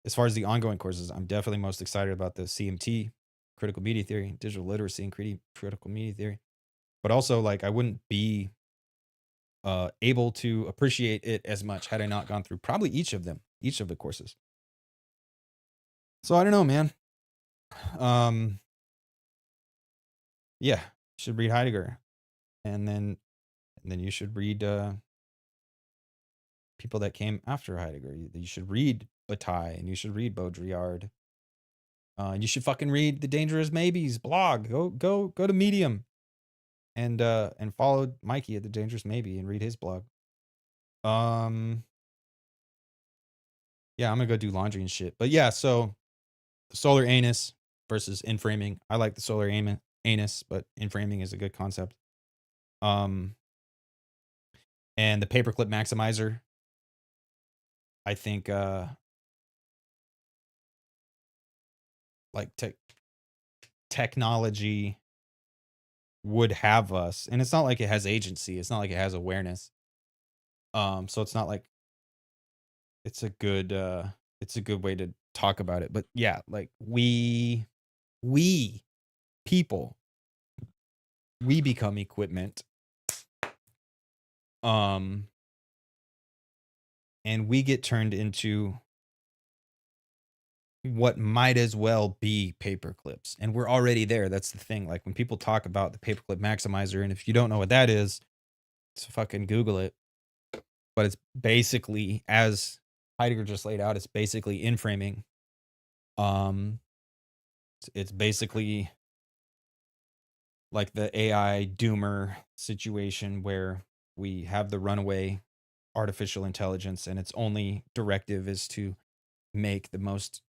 as far as the ongoing courses, I'm definitely most excited about the CMT, critical media theory, digital literacy, and critical media theory. But also, like, I wouldn't be able to appreciate it as much had I not gone through probably each of the courses. So I don't know, man. Yeah, you should read Heidegger, and then you should read people that came after Heidegger. You should read Bataille, and you should read Baudrillard. You should fucking read the Dangerous Maybes blog. Go to Medium and follow Mikey at the Dangerous Maybe and read his blog. Yeah, I'm gonna go do laundry and shit. But yeah, so the solar anus versus in framing. I like the solar anus, but in framing is a good concept. And the paperclip maximizer, I think like technology would have us, and it's not like it has agency, it's not like it has awareness. So it's not like it's a good way to talk about it. But yeah, like we people, we become equipment. And we get turned into what might as well be paper clips. And we're already there. That's the thing. Like when people talk about the paperclip maximizer, and if you don't know what that is, just fucking Google it. But it's basically, as Heidegger just laid out, it's basically in framing. It's basically like the AI doomer situation where we have the runaway artificial intelligence, and its only directive is to make the most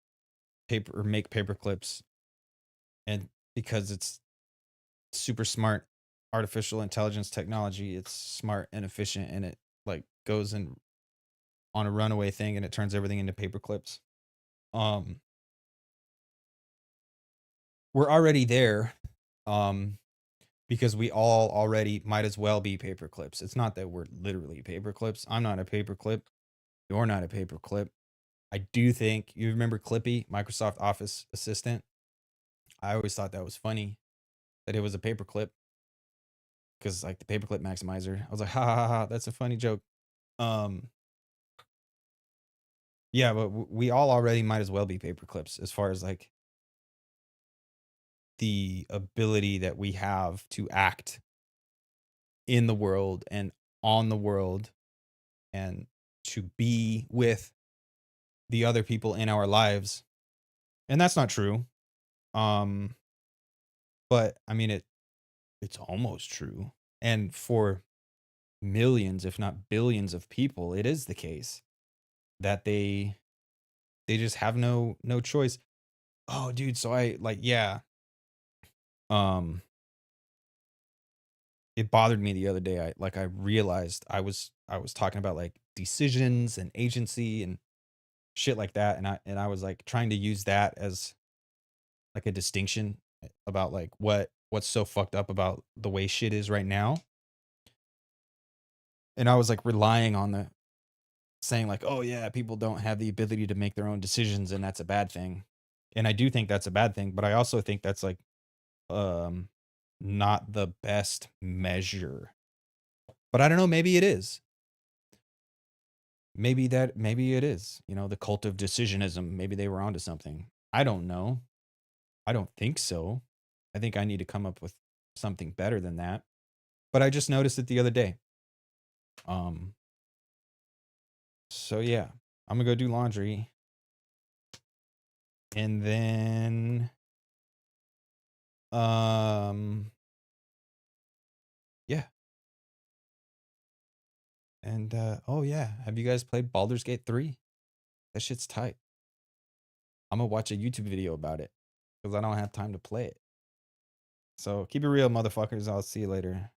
paper or make paper clips. And because it's super smart artificial intelligence technology, it's smart and efficient, and it like goes in on a runaway thing and it turns everything into paper clips. Um we're already there. Because we all already might as well be paper clips. It's not that we're literally paper clips. I'm not a paper clip. You're not a paper clip. I do think you remember Clippy, Microsoft Office assistant. I always thought that was funny that it was a paper clip because like the paperclip maximizer. I was like, ha ha ha, ha, that's a funny joke. Um, yeah, but we all already might as well be paper clips as far as like the ability that we have to act in the world and on the world and to be with the other people in our lives. And that's not true. Um, but I mean it's almost true. And for millions, if not billions of people, it is the case that they just have no choice. Oh, dude, so I like yeah. Um it bothered me the other day. I realized I was talking about like decisions and agency and shit like that, and I was like trying to use that as like a distinction about like what's so fucked up about the way shit is right now. And I was like relying on the saying like, "Oh yeah, people don't have the ability to make their own decisions and that's a bad thing." And I do think that's a bad thing, but I also think that's like um not the best measure. But I don't know, maybe it is. Maybe it is. You know, the cult of decisionism, maybe they were onto something. I don't know. I don't think so. I think I need to come up with something better than that. But I just noticed it the other day. Um so yeah, I'm gonna go do laundry. And then um yeah. And oh yeah, have you guys played Baldur's Gate 3? That shit's tight. I'm gonna watch a YouTube video about it because I don't have time to play it. So keep it real, motherfuckers. I'll see you later.